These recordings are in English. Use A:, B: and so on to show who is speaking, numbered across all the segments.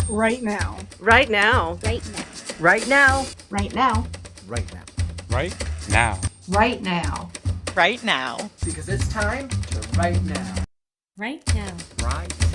A: Right now.
B: Right now.
C: Right now.
D: Right now.
E: Right now.
D: Right now.
F: Right now.
E: Right now.
G: Right now.
D: Because it's time to right now.
C: Right now.
D: Right now.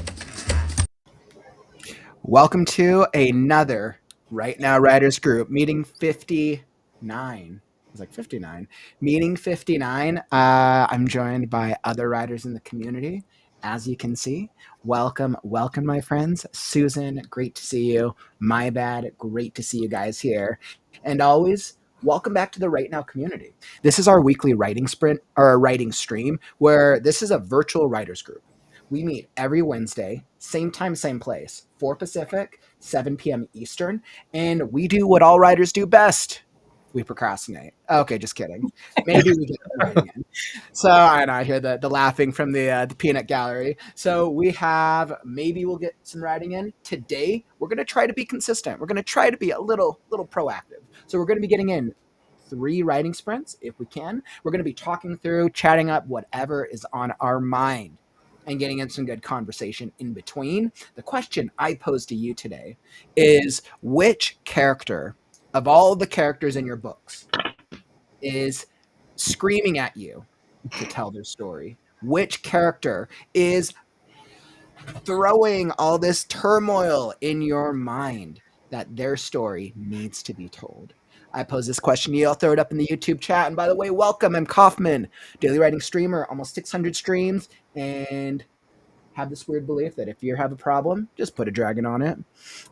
D: Welcome to another Right Now Writers Group, meeting 59. It was like 59. Meeting 59. I'm joined by other writers in the community. As you can see, welcome, my friends. Susan, great to see you. My bad, great to see you guys here. And always, welcome back to the Right Now community. This is our weekly writing sprint, or a writing stream, where this is a virtual writers group. We meet every Wednesday, same time, same place, 4 Pacific, 7 p.m. Eastern, and we do what all writers do best. We procrastinate. Okay, just kidding. Maybe we get the writing in. So I hear the laughing from the peanut gallery. So maybe we'll get some writing in. Today, we're going to try to be consistent. We're going to try to be a little proactive. So we're going to be getting in 3 writing sprints if we can. We're going to be talking through, chatting up whatever is on our mind, and getting in some good conversation in between. The question I pose to you today is, which character of all the characters in your books is screaming at you to tell their story? Which character is throwing all this turmoil in your mind that their story needs to be told? I pose this question to you. I'll throw it up in the YouTube chat. And by the way, welcome. I'm Kaufman, daily writing streamer, almost 600 streams, and have this weird belief that if you have a problem, just put a dragon on it.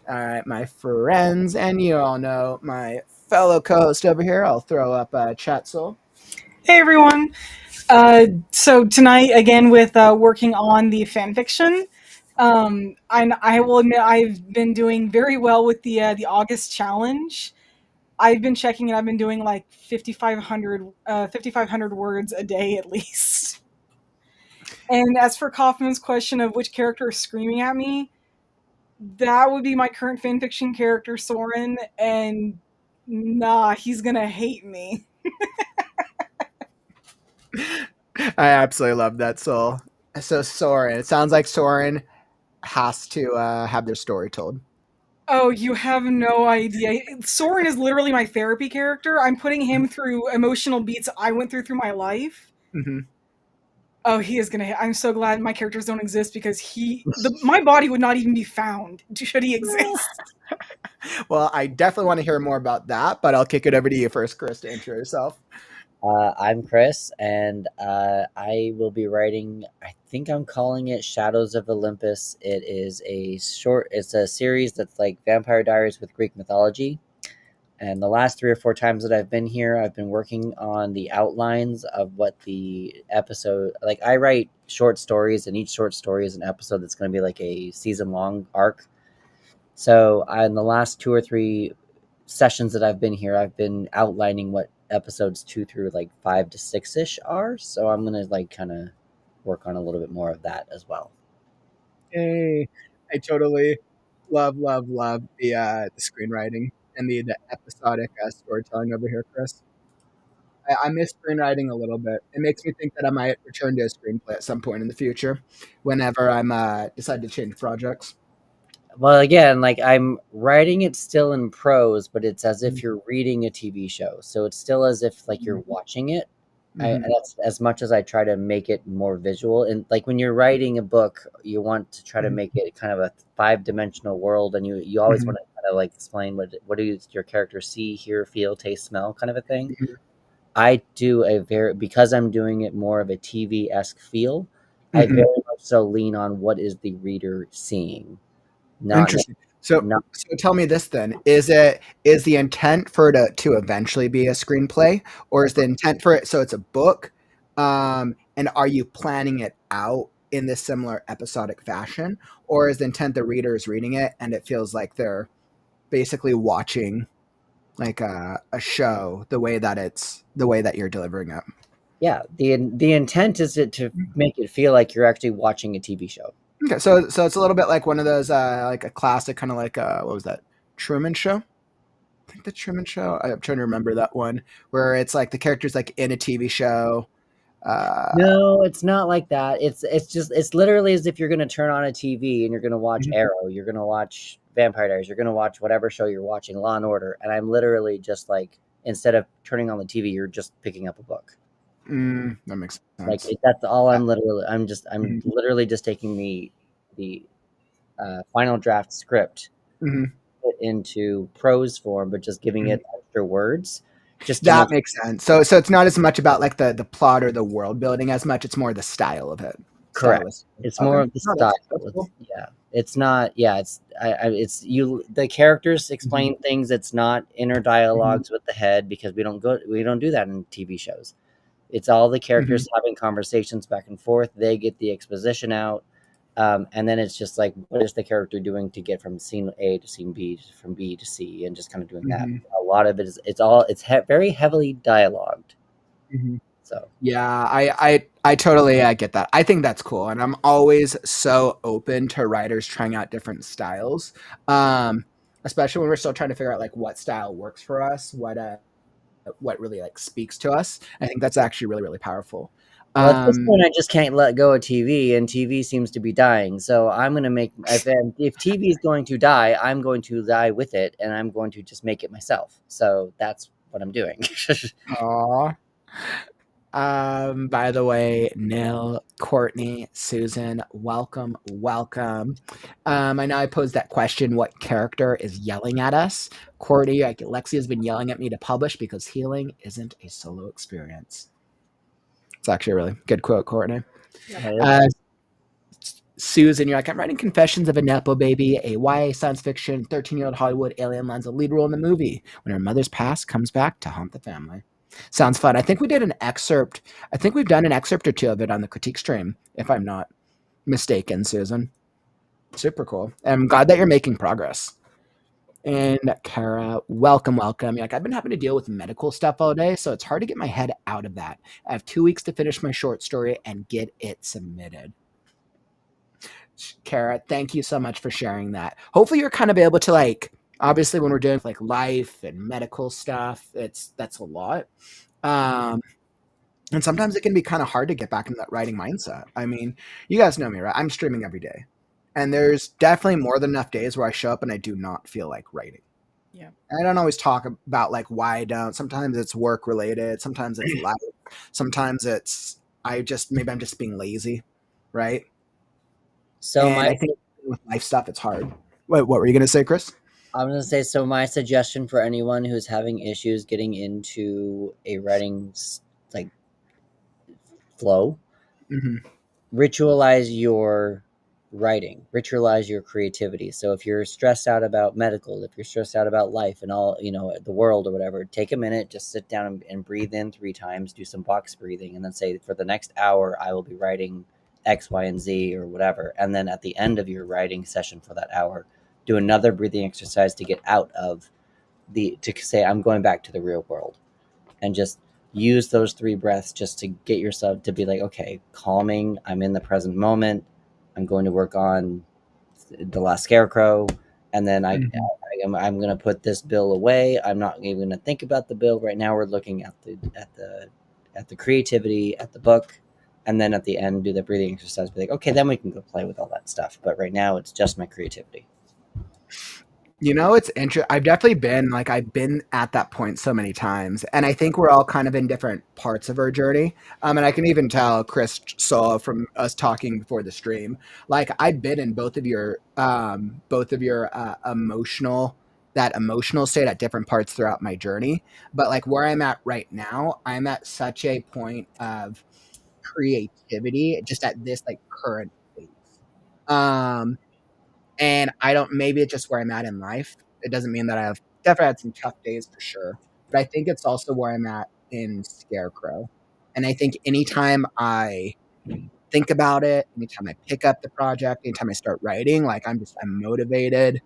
D: All right, my friends, and you all know my fellow co-host over here. I'll throw up Chatzel.
A: Hey everyone. So tonight again with working on the fan fiction. I will admit I've been doing very well with the August challenge. I've been checking and I've been doing like 5,500 words a day at least. And as for Kaufman's question of which character is screaming at me, that would be my current fanfiction character, Soren, and he's gonna hate me.
D: I absolutely love that soul. So Soren, it sounds like Soren has to have their story told.
A: Oh, you have no idea. Soren is literally my therapy character. I'm putting him through emotional beats I went through my life.
D: Mm-hmm.
A: Oh, he is gonna. I'm so glad my characters don't exist because my body would not even be found should he exist.
D: Well, I definitely want to hear more about that, but I'll kick it over to you first, Chris, to intro yourself.
H: I'm Chris, and I will be writing. I think I'm calling it Shadows of Olympus. It's a series that's like Vampire Diaries with Greek mythology. And the last 3 or 4 times that I've been here, I've been working on the outlines of what the episode, like I write short stories, and each short story is an episode that's going to be like a season-long arc. So in the last 2 or 3 sessions that I've been here, I've been outlining what episodes 2 through like 5 to 6-ish are. So I'm going to like kind of work on a little bit more of that as well.
D: Hey, I totally love the screenwriting and the episodic storytelling over here, Chris. I miss screenwriting a little bit. It makes me think that I might return to a screenplay at some point in the future, whenever I'm decide to change projects.
H: Well, again, like I'm writing it still in prose, but it's as if you're reading a TV show. So it's still as if like you're watching it.
D: Mhm.
H: That's as much as I try to make it more visual. And like when you're writing a book, you want to try to make it kind of a 5-dimensional world, and you always want to kind of like explain what do your characters see, hear, feel, taste, smell, kind of a thing. I do because I'm doing it more of a TV-esque feel. I very much so lean on what is the reader seeing.
D: Interesting. So tell me this then: is the intent for it to eventually be a screenplay, or is the intent for it so it's a book? And are you planning it out in this similar episodic fashion, or is the intent the reader is reading it and it feels like they're basically watching like a show the way that you're delivering it?
H: Yeah, the intent is to make it feel like you're actually watching a TV show.
D: Okay, so it's a little bit like one of those like a classic kind of like what was that, Truman Show? I think the Truman Show. I'm trying to remember that one where it's like the characters like in a TV show.
H: No, it's not like that. It's literally as if you're going to turn on a TV and you're going to watch Arrow. You're going to watch Vampire Diaries. You're going to watch whatever show you're watching, Law and Order. And I'm literally just like, instead of turning on the TV, you're just picking up a book.
D: That makes
H: Like
D: sense.
H: that's all I'm
D: Mhm.
H: literally just taking the final draft script
D: Mhm.
H: it into prose form, but just giving
D: Mhm.
H: it extra words just to
D: That
H: make
D: makes sense. So it's not as much about like the plot or the world building as much. It's more the style of it.
H: correct.
D: Stylist.
H: It's
D: Okay.
H: more of the
D: No,
H: style.
D: that's cool.
H: It's not. Yeah, it's you. The characters explain
D: Mhm.
H: things. It's not inner dialogues with the head because we don't do that in TV shows. It's all the
D: Mhm.
H: characters having conversations back and forth. They get the exposition out, and then it's just like, what is the character doing to get from scene A to scene B, from B to C, and just kind of doing that.
D: Mhm.
H: A lot of it is it's very heavily dialogued.
D: Mhm.
H: So
D: Yeah, I totally get that. I think that's cool, and I'm always so open to writers trying out different styles, um, especially when we're still trying to figure out like what style works for us, what really like speaks to us. I think that's actually really really powerful.
H: well, at this
D: Um,
H: point, I just can't let go of TV, and TV seems to be dying. So I'm going to make if TV is going to die, I'm going to die with it, and I'm going to just make it myself. So that's what I'm doing.
D: aw. By the way, Nil, Courtney, Susan, welcome, welcome. I know I posed that question, what character is yelling at us? Courtney, like Lexi has been yelling at me to publish because healing isn't a solo experience. It's actually a really good quote, Courtney. Uh, Susan, you're like, I'm writing Confessions of a Nepo Baby, a YA science fiction, 13-year-old Hollywood alien lands a lead role in the movie when her mother's past comes back to haunt the family. Sounds fun. I think we did an excerpt. I think we've done an excerpt or two of it on the critique stream, if I'm not mistaken, Susan. Super cool. I'm glad that you're making progress. And Kara, welcome, welcome. You're like, I've been having to deal with medical stuff all day, so it's hard to get my head out of that. I have 2 weeks to finish my short story and get it submitted. Kara, thank you so much for sharing that. Hopefully you're kind of able to like obviously when we're doing like life and medical stuff, that's a lot. Um and sometimes it can be kind of hard to get back into that writing mindset. I mean, you guys know me, right? I'm streaming every day. And there's definitely more than enough days where I show up and I do not feel like writing.
A: Yeah.
D: I don't always talk about like why I don't. Sometimes it's work related, sometimes it's life, sometimes it's maybe I'm just being lazy, right?
H: So
D: And
H: my
D: I think with life stuff, it's hard. Wait, what were you going to say, Chris?
H: I'm gonna say so. My suggestion for anyone who's having issues getting into a writing like flow,
D: Mm-hmm.
H: ritualize your writing, ritualize your creativity. So if you're stressed out about medical, if you're stressed out about life and all, the world or whatever, take a minute, just sit down and breathe in 3 times, do some box breathing, and then say, for the next hour, I will be writing X, Y, and Z or whatever. And then at the end of your writing session for that hour, do another breathing exercise to get out of to say, I'm going back to the real world, and just use those 3 breaths just to get yourself to be like, okay, calming, I'm in the present moment, I'm going to work on the last scarecrow, and then
D: Mm-hmm.
H: I'm going to put this bill away. I'm not even going to think about the bill right now. We're looking at the creativity, at the book, and then at the end do the breathing exercise, be like, okay, then we can go play with all that stuff, but right now it's just my creativity.
D: You know, it's interesting. I've been at that point so many times, and I think we're all kind of in different parts of our journey. And I can even tell Chris saw from us talking before the stream, like I've been in both of your emotional state at different parts throughout my journey. But like where I'm at right now, I'm at such a point of creativity just at this like current phase. Um, and I don't, maybe it's just where I'm at in life. It doesn't mean that I've definitely had some tough days for sure, but I think it's also where I'm at in Scarecrow. And I think anytime I think about it, anytime I pick up the project, anytime I start writing, like I'm motivated.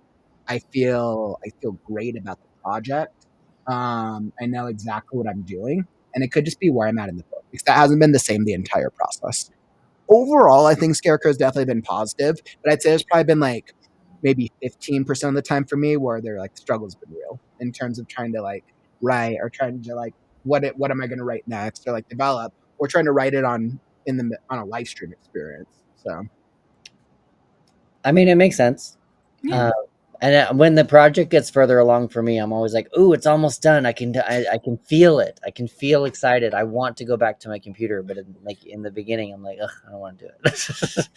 D: I feel great about the project. I know exactly what I'm doing, and it could just be where I'm at in the book because that hasn't been the same the entire process. Overall, I think Scarecrow's definitely been positive, but I'd say there's probably been like maybe 15% of the time for me where they're like struggles been real in terms of trying to like write or trying to like what am I going to write next or like develop or trying to write it on a live stream experience. So
H: I mean, it makes sense.
A: Yeah.
H: Uh, And when the project gets further along for me, I'm always like, "Ooh, it's almost done. I can feel it. I can feel excited. I want to go back to my computer." But in the beginning, I'm like, "Ugh, I don't want to do it."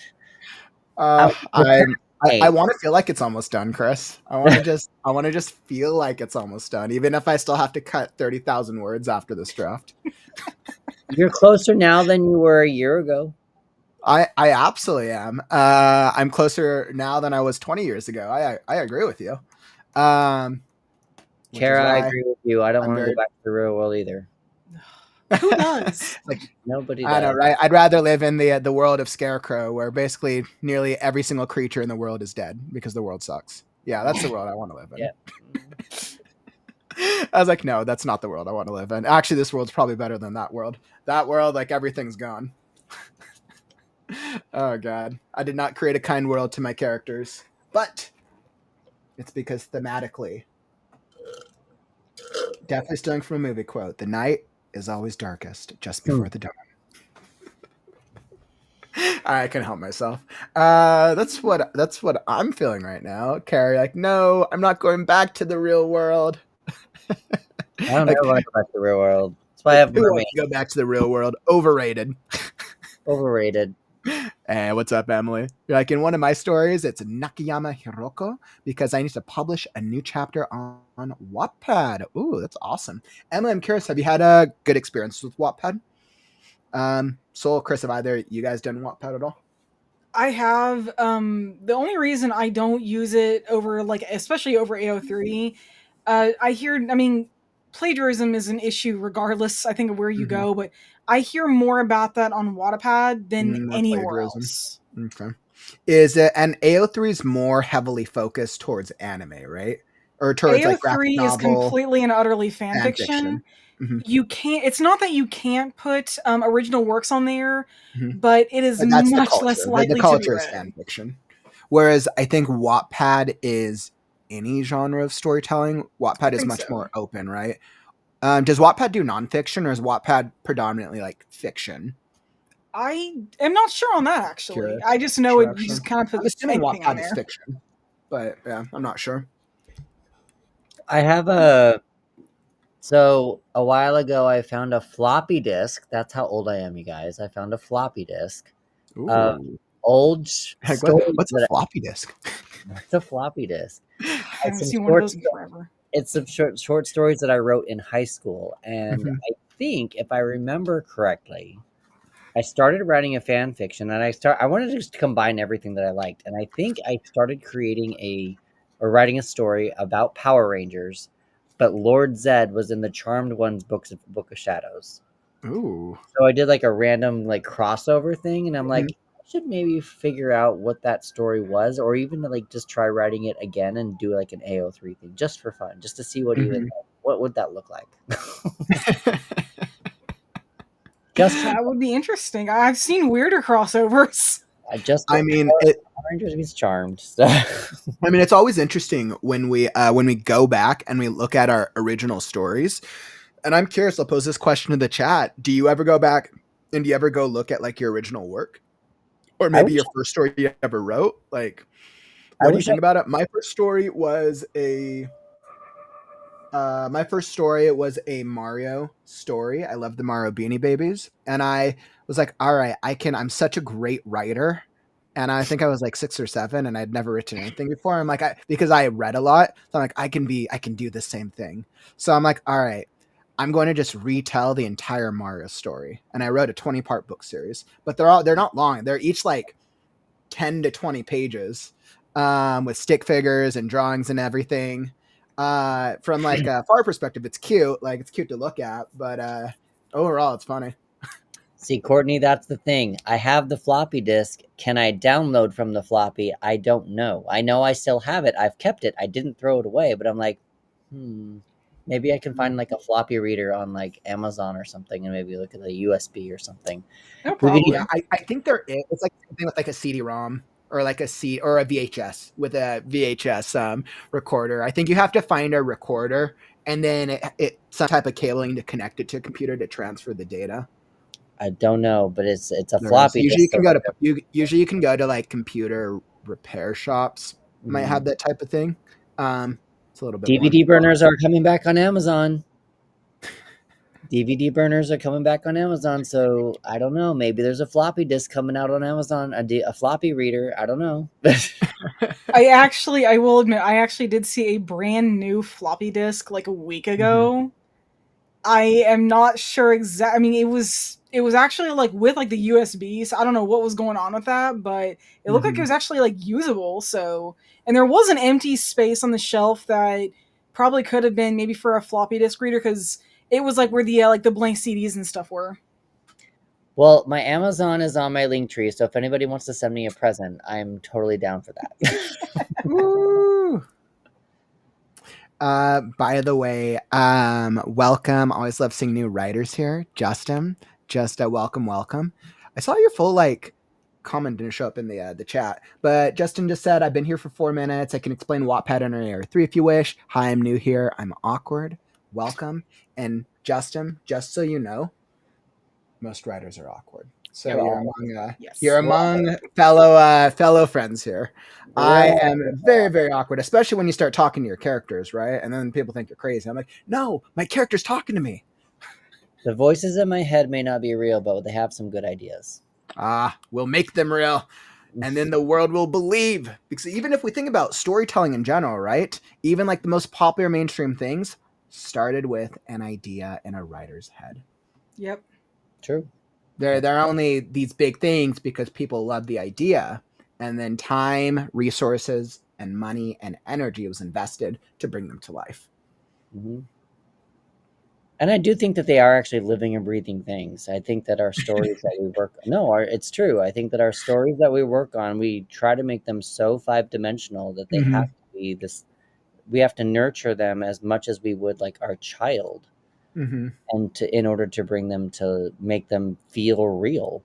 H: I'm
D: I
H: procrastinate.
D: want to feel like it's almost done, Chris. I want to just feel like it's almost done, even if I still have to cut 30,000 words after this draft.
H: You're closer now than you were a year ago.
D: I absolutely am. I'm closer now than I was 20 years ago. I agree with you. Which is
H: Kara, I
D: why
H: agree with you. I don't
D: I'm
H: want to go
D: very
H: back to the real world either.
A: Who does?
D: like
H: Nobody
D: I know,
H: does.
D: right? I'd rather live in the world of Scarecrow, where basically nearly every single creature in the world is dead because the world sucks. Yeah, that's the world I want to live in.
H: Yeah.
D: I was like, no, that's not the world I want to live in. Actually, this world's probably better than that world. That world, like everything's gone. Oh god, I did not create a kind world to my characters, but it's because thematically, definitely stealing from a movie quote: "The night is always darkest just before the dawn." I can help myself. That's what I'm feeling right now. Carrie, like, no, I'm not going back to the real world.
H: I don't
D: like,
H: ever want to go back to the real world. That's why I have
D: who wants
H: mermaids.
D: to go back to the real world? Overrated.
H: Overrated.
D: Hey, what's up, Emily? You're like, in one of my stories, it's Nakayama Hiroko because I need to publish a new chapter on Wattpad. Ooh, that's awesome. Emily, I'm curious, have you had a good experience with Wattpad? Soul, Chris, have either you guys done Wattpad at all?
A: I have. The only reason I don't use it over, like, especially over AO3, I hear. I mean, plagiarism is an issue regardless. I think of where you
D: Mm-hmm.
A: go, but I hear more about that on Wattpad than
D: More
A: anywhere
D: plagiarism.
A: else.
D: Okay. Is it and AO3 is more heavily focused towards anime, right? Or towards like graphic
A: AO3 is
D: novel
A: completely and utterly fan
D: fan
A: fiction.
D: fiction. Mm-hmm.
A: You can't. It's not that you can't put original works on there,
D: Mm-hmm.
A: but it is
D: But that's the
A: much less
D: culture. The
A: likely to be
D: culture is
A: read.
D: fan fiction. Whereas I think Wattpad is any genre of storytelling.
A: I
D: Wattpad is
A: think
D: much
A: so.
D: more open, right? Does Wattpad do nonfiction or is Wattpad predominantly like fiction?
A: I am not sure on that actually.
D: Curious.
A: I just know
D: Sure,
A: it. You
D: actually.
A: just kind of
D: I'm
A: put
D: assuming
A: anything on
D: Wattpad is
A: there.
D: fiction, but yeah, I'm not sure.
H: I have so a while ago I found a floppy disk. That's how old I am, you guys. I found a floppy disk of
D: Ooh.
H: old
D: Like,
H: stories
D: what's a
H: that
D: floppy disk?
H: it's a floppy disk.
A: I
H: It's
A: haven't
H: some
A: seen one of
H: short
A: those in forever.
H: it's some short stories that I wrote in high school, and
D: Mhm.
H: I think if I remember correctly, I started writing a fan fiction, and I wanted to just combine everything that I liked, and I think I started writing a story about Power Rangers, but Lord Zed was in the Charmed One's Book of Shadows.
D: Ooh.
H: So I did like a random like crossover thing, and I'm like,
D: Mhm.
H: I should maybe figure out what that story was, or even like just try writing it again and do like an AO3 thing just for fun, just to see
D: Mhm.
H: what would that look like. Just for
A: That would be interesting. I've seen weirder crossovers.
H: I just
D: I mean, it.
H: Power Rangers means Charmed. So.
D: I mean, it's always interesting when we go back and we look at our original stories. And I'm curious. I'll pose this question to the chat. Do you ever go back and do you ever go look at like your original work, or
H: I
D: maybe
H: wish
D: your first story you ever wrote? Like,
H: I
D: what do you
H: wish I
D: think about it? My first story was a Mario story. I love the Mario Beanie Babies, and I was like, all right, I'm such a great writer. And I think I was like 6 or 7, and I'd never written anything before. I'm like, because I read a lot, so I'm like, I can do the same thing. So I'm like, all right, I'm going to just retell the entire Mario story. And I wrote a 20-part book series, but they're not long. They're each like 10 to 20 pages, with stick figures and drawings and everything. From like a far perspective, it's cute. Like, it's cute to look at, but overall, it's funny.
H: see Courtney. That's the thing. I have the floppy disk. Can I download from the floppy? I don't know. I know I still have it. I've kept it. I didn't throw it away, but I'm like, maybe I can find like a floppy reader on like Amazon or something, and maybe look at the USB or something.
A: No
H: We could
A: problem.
D: Yeah, I think there is. It's like something with like a CD-ROM or like a VHS with a VHS recorder. I think you have to find a recorder and then some type of cabling to connect it to a computer to transfer the data.
H: I don't know, but it's a
D: There is.
H: floppy disk. So
D: Usually you can go to like computer repair shops might have that type of thing. It's a little bit more.
H: DVD burners are coming back on Amazon. DVD burners are coming back on Amazon, so I don't know. Maybe there's a floppy disk coming out on Amazon, a floppy reader. I don't know.
A: I will admit, I actually did see a brand new floppy disk like a week ago. I am not sure exactly. I mean, it was actually like with like the USB, so I don't know what was going on with that, but it looked like it was actually like usable. So, and there was an empty space on the shelf that probably could have been maybe for a floppy disk reader because it was like where the blank CDs and stuff were.
H: Well, my Amazon is on my link tree, so if anybody wants to send me a present, I'm totally down for that.
D: Woo! By the way, welcome. Always love seeing new writers here. Justin, just welcome. I saw your full comment didn't show up in the chat, but Justin just said, I've been here for 4 minutes. I can explain Wattpad and AR3 if you wish. Hi, I'm new here. I'm awkward. Welcome. And Justin, just so you know, most writers are awkward. So you're among fellow friends here. I am very, very awkward, especially when you start talking to your characters, right? And then people think you're crazy. I'm like, no, my character's talking to me.
H: The voices in my head may not be real, but they have some good ideas.
D: We'll make them real. And then the world will believe. Because even if we think about storytelling in general, right? Even like the most popular mainstream things started with an idea in a writer's head.
A: Yep.
H: True.
D: They're only these big things because people love the idea, and then time, resources, and money and energy was invested to bring them to life.
H: Mm-hmm. And I do think that they are actually living and breathing things. I think that our stories that we work it's true. I think that our stories that we work on, we try to make them so 5-dimensional that they have to be this. We have to nurture them as much as we would like our child. And in order to bring them to make them feel real,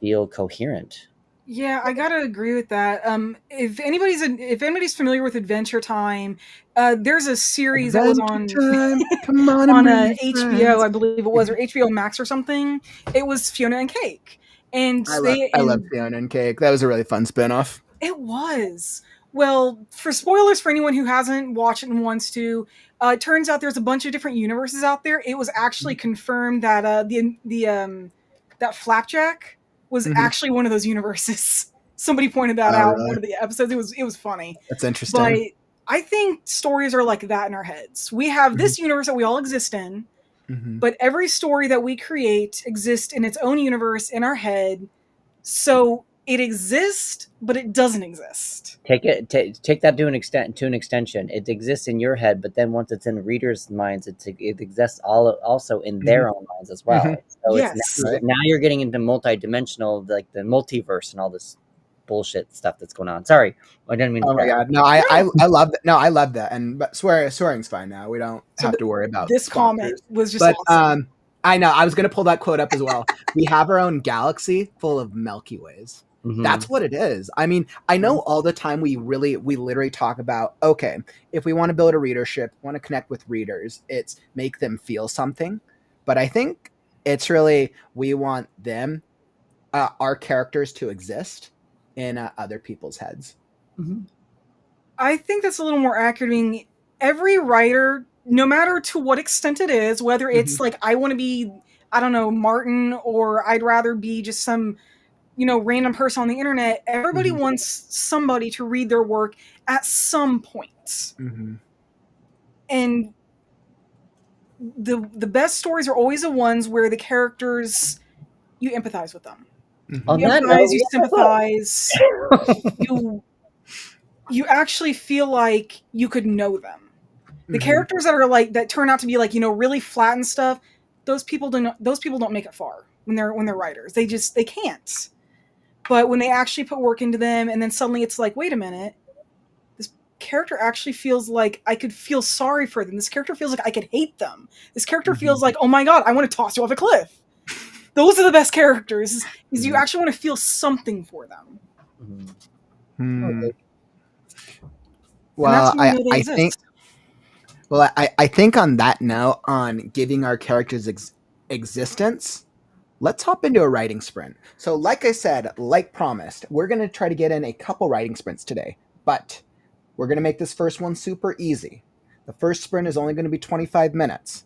H: feel coherent.
A: Yeah, I gotta agree with that. If anybody's familiar with Adventure Time, there's a series that was on
D: Come on,
A: on
D: HBO,
A: friends. I believe it was, or HBO Max or something. It was Fiona and Cake, and
D: I love Fiona and Cake. That was a really fun spinoff.
A: It was. Well, for spoilers for anyone who hasn't watched it and wants to, it turns out there's a bunch of different universes out there. It was actually confirmed that that Flapjack was actually one of those universes. Somebody pointed that out in one of the episodes. It was funny.
D: That's interesting.
A: But I think stories are like that in our heads. We have this universe that we all exist in, but every story that we create exists in its own universe in our head. So it exists, but it doesn't exist.
H: Take that to an extension. It exists in your head, but then once it's in readers' minds, it exists also in their own minds as well. So it's now you're getting into multi-dimensional, like the multiverse and all this bullshit stuff that's going on. Sorry, I didn't mean.
D: Oh my god, no, I love that. No, I love that, but swearing's fine now. We don't have to worry about
A: this comment. Was just awesome.
D: I know I was going to pull that quote up as well. We have our own galaxy full of Milky Ways. That's what it is. I mean, I know all the time we literally talk about, okay, if we want to build a readership, want to connect with readers, it's make them feel something. But I think it's really, we want them, our characters to exist in other people's heads.
A: I think that's a little more accurate. I mean, every writer, no matter to what extent it is, whether it's like, I want to be, I don't know, Martin, or I'd rather be just some, random person on the internet, everybody wants somebody to read their work at some point. And the best stories are always the ones where the characters, you empathize with them. You sympathize, you actually feel like you could know them. The characters that are that turn out to be really flat and stuff, those people don't make it far when they're writers. They can't. But when they actually put work into them, and then suddenly it's like, wait a minute, this character actually feels like I could feel sorry for them. This character feels like I could hate them. This character feels like, oh my god, I want to toss you off a cliff. Those are the best characters, is you actually want to feel something for them.
D: Well, I think on that note, on giving our characters existence, let's hop into a writing sprint. So like I said, like promised, we're going to try to get in a couple writing sprints today. But we're going to make this first one super easy. The first sprint is only going to be 25 minutes.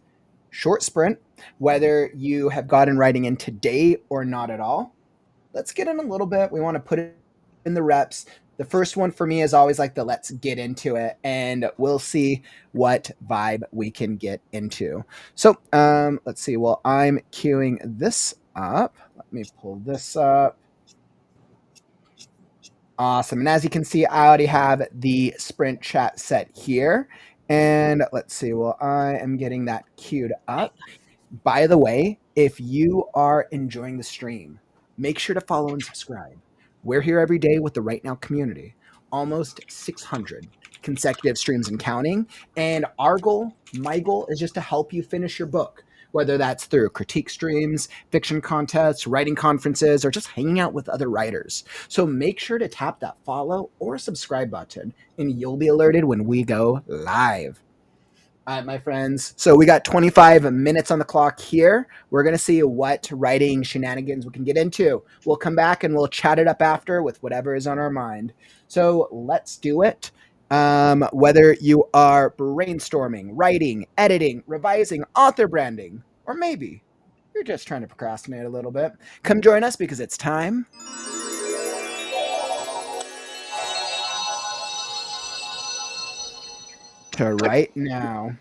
D: Short sprint, whether you have gotten writing in today or not at all. Let's get in a little bit. We want to put it in the reps. The first one for me is always like the let's get into it, and we'll see what vibe we can get into. So let's see. Well, I'm queuing this up. Let me pull this up. Awesome. And as you can see, I already have the sprint chat set here. And let's see. Well, I am getting that queued up. By the way, if you are enjoying the stream, make sure to follow and subscribe. We're here every day with the Right Now community, almost 600 consecutive streams and counting. And our goal, my goal, is just to help you finish your book, whether that's through critique streams, fiction contests, writing conferences, or just hanging out with other writers. So make sure to tap that follow or subscribe button, and you'll be alerted when we go live. All right, my friends. So we got 25 minutes on the clock here. We're going to see what writing shenanigans we can get into. We'll come back and we'll chat it up after with whatever is on our mind. So let's do it. Whether you are brainstorming, writing, editing, revising, author branding, or maybe you're just trying to procrastinate a little bit, come join us because it's time to write now.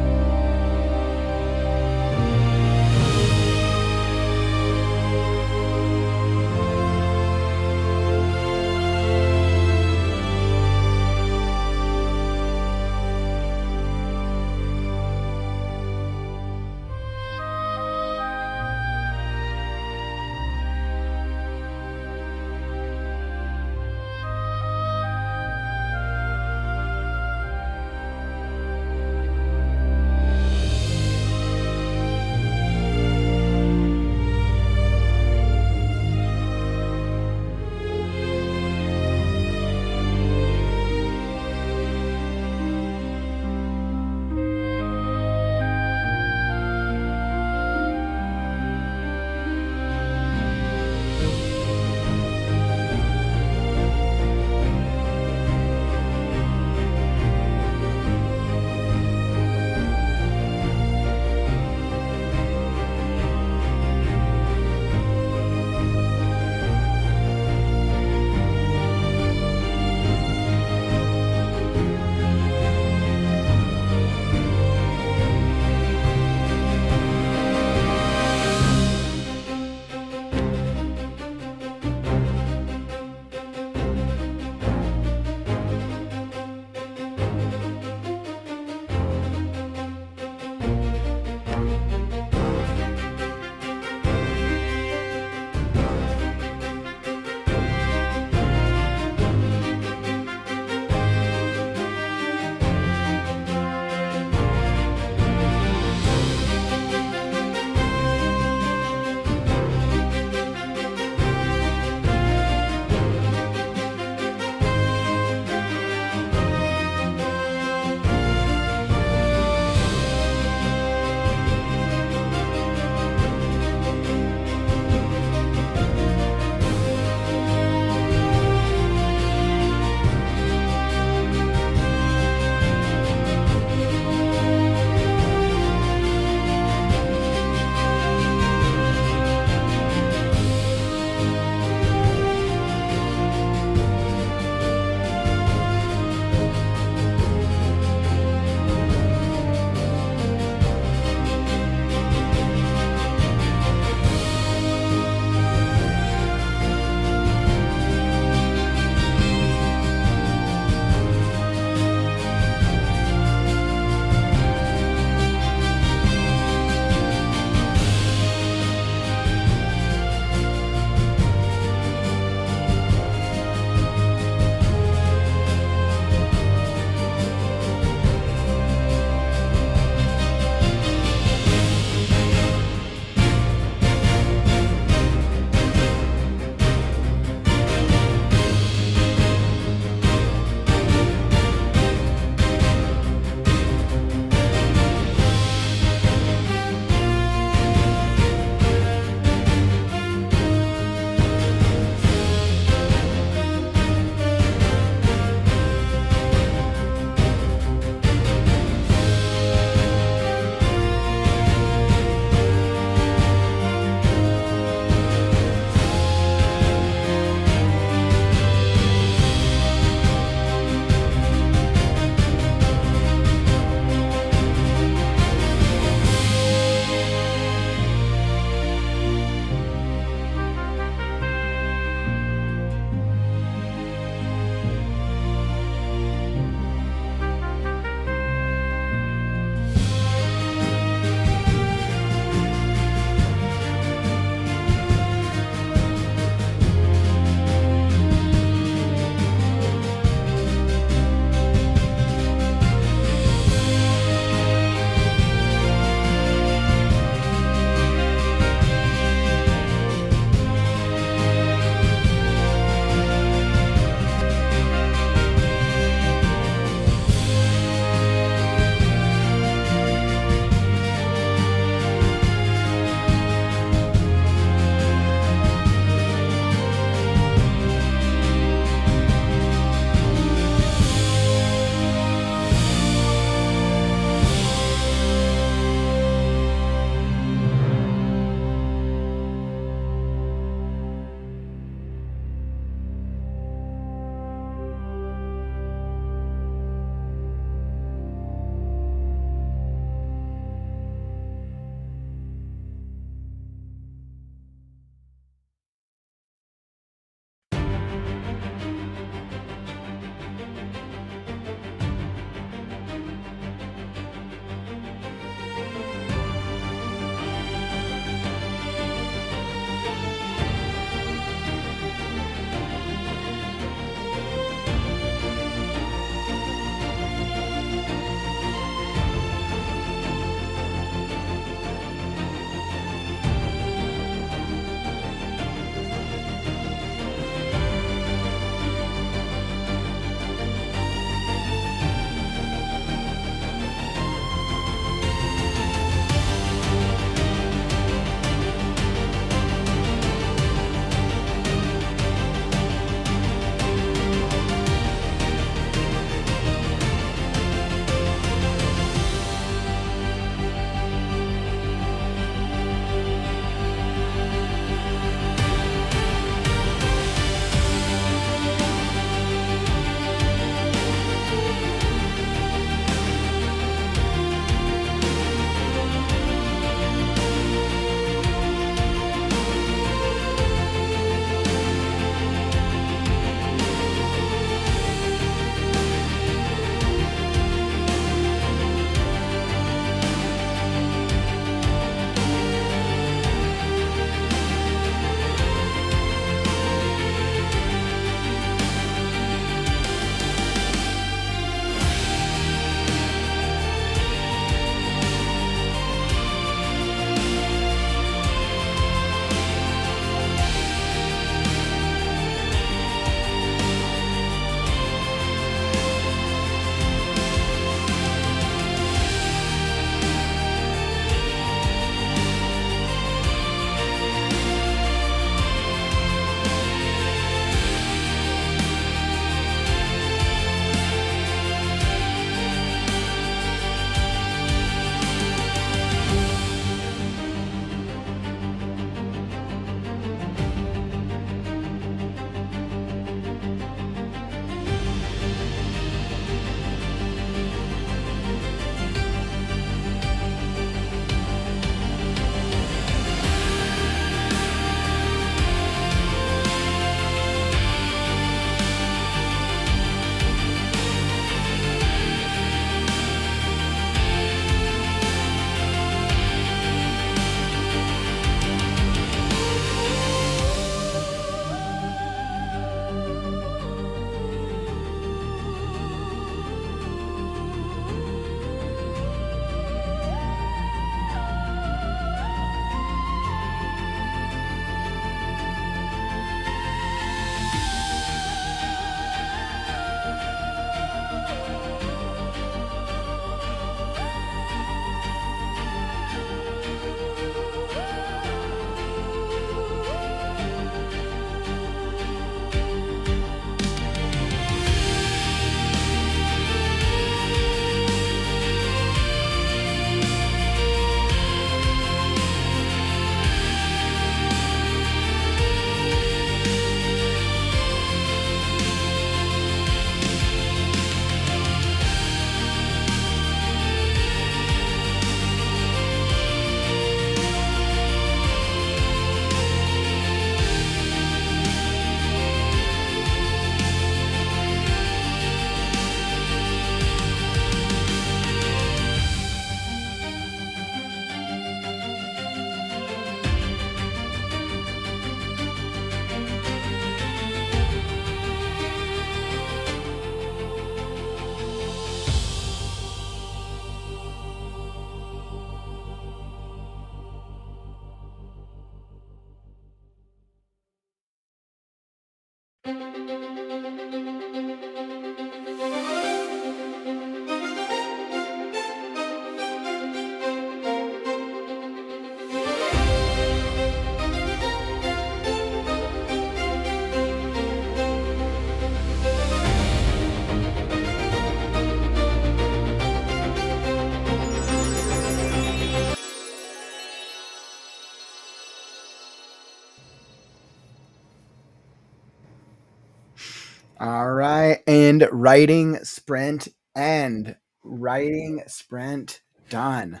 D: All right, and writing sprint end. Writing sprint done.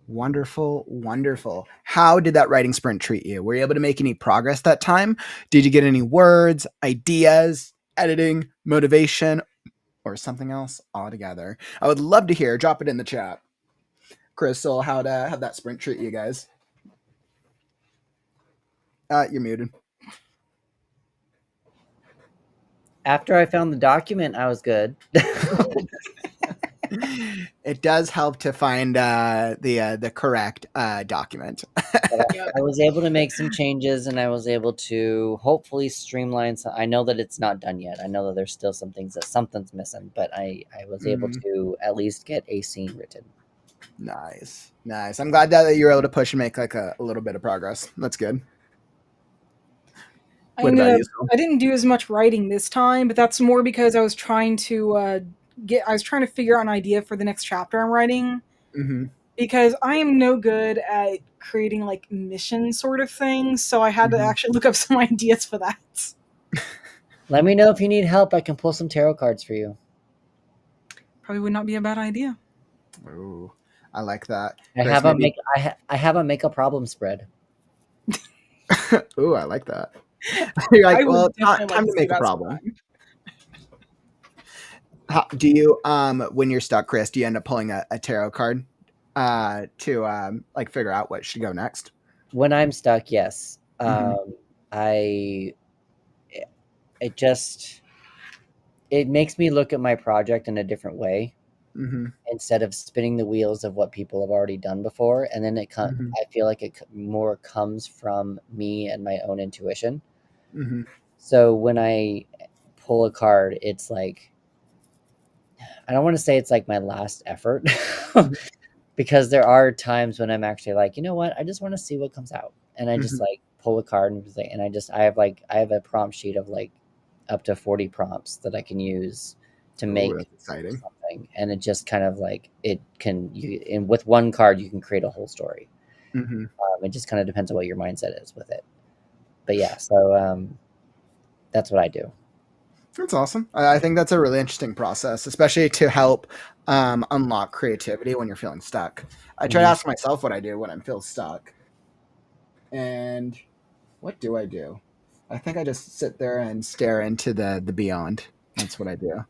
D: Wonderful, wonderful. How did that writing sprint treat you? Were you able to make any progress that time? Did you get any words, ideas, editing, motivation, or something else altogether? I would love to hear. Drop it in the chat. Crystal, how'd that sprint treat you guys? You're muted.
H: After I found the document, I was good.
D: It does help to find the correct document.
H: I was able to make some changes, and I was able to hopefully streamline. I know that it's not done yet. I know that there's still some things that something's missing, but I was able to at least get a scene written.
D: Nice. I'm glad that you were able to push and make like a little bit of progress. That's good. What about you, Phil?
A: I didn't do as much writing this time, but that's more because I was trying to figure out an idea for the next chapter I'm writing.
D: Mm-hmm.
A: Because I am no good at creating like mission sort of things, so I had to actually look up some ideas for that.
H: Let me know if you need help. I can pull some tarot cards for you.
A: Probably would not be a bad idea.
D: Ooh, I like that.
H: I have a make a problem spread.
D: Ooh, I like that. You're like, well, time to make a problem. Do you when you're stuck, Chris, do you end up pulling a tarot card to like figure out what should go next?
H: When I'm stuck, yes. It makes me look at my project in a different way instead of spinning the wheels of what people have already done before. And then I feel like it more comes from me and my own intuition. So when I pull a card, it's like, I don't want to say it's like my last effort because there are times when I'm actually like, you know what? I just want to see what comes out. And I just like pull a card and I have a prompt sheet of like up to 40 prompts that I can use to make something. And it just kind of like, and with one card, you can create a whole story. It just kind of depends on what your mindset is with it. But yeah, so that's what I do.
D: That's awesome. I think that's a really interesting process, especially to help unlock creativity when you're feeling stuck. I try to ask myself what I do when I feel stuck. And what do I do? I think I just sit there and stare into the beyond. That's what I do.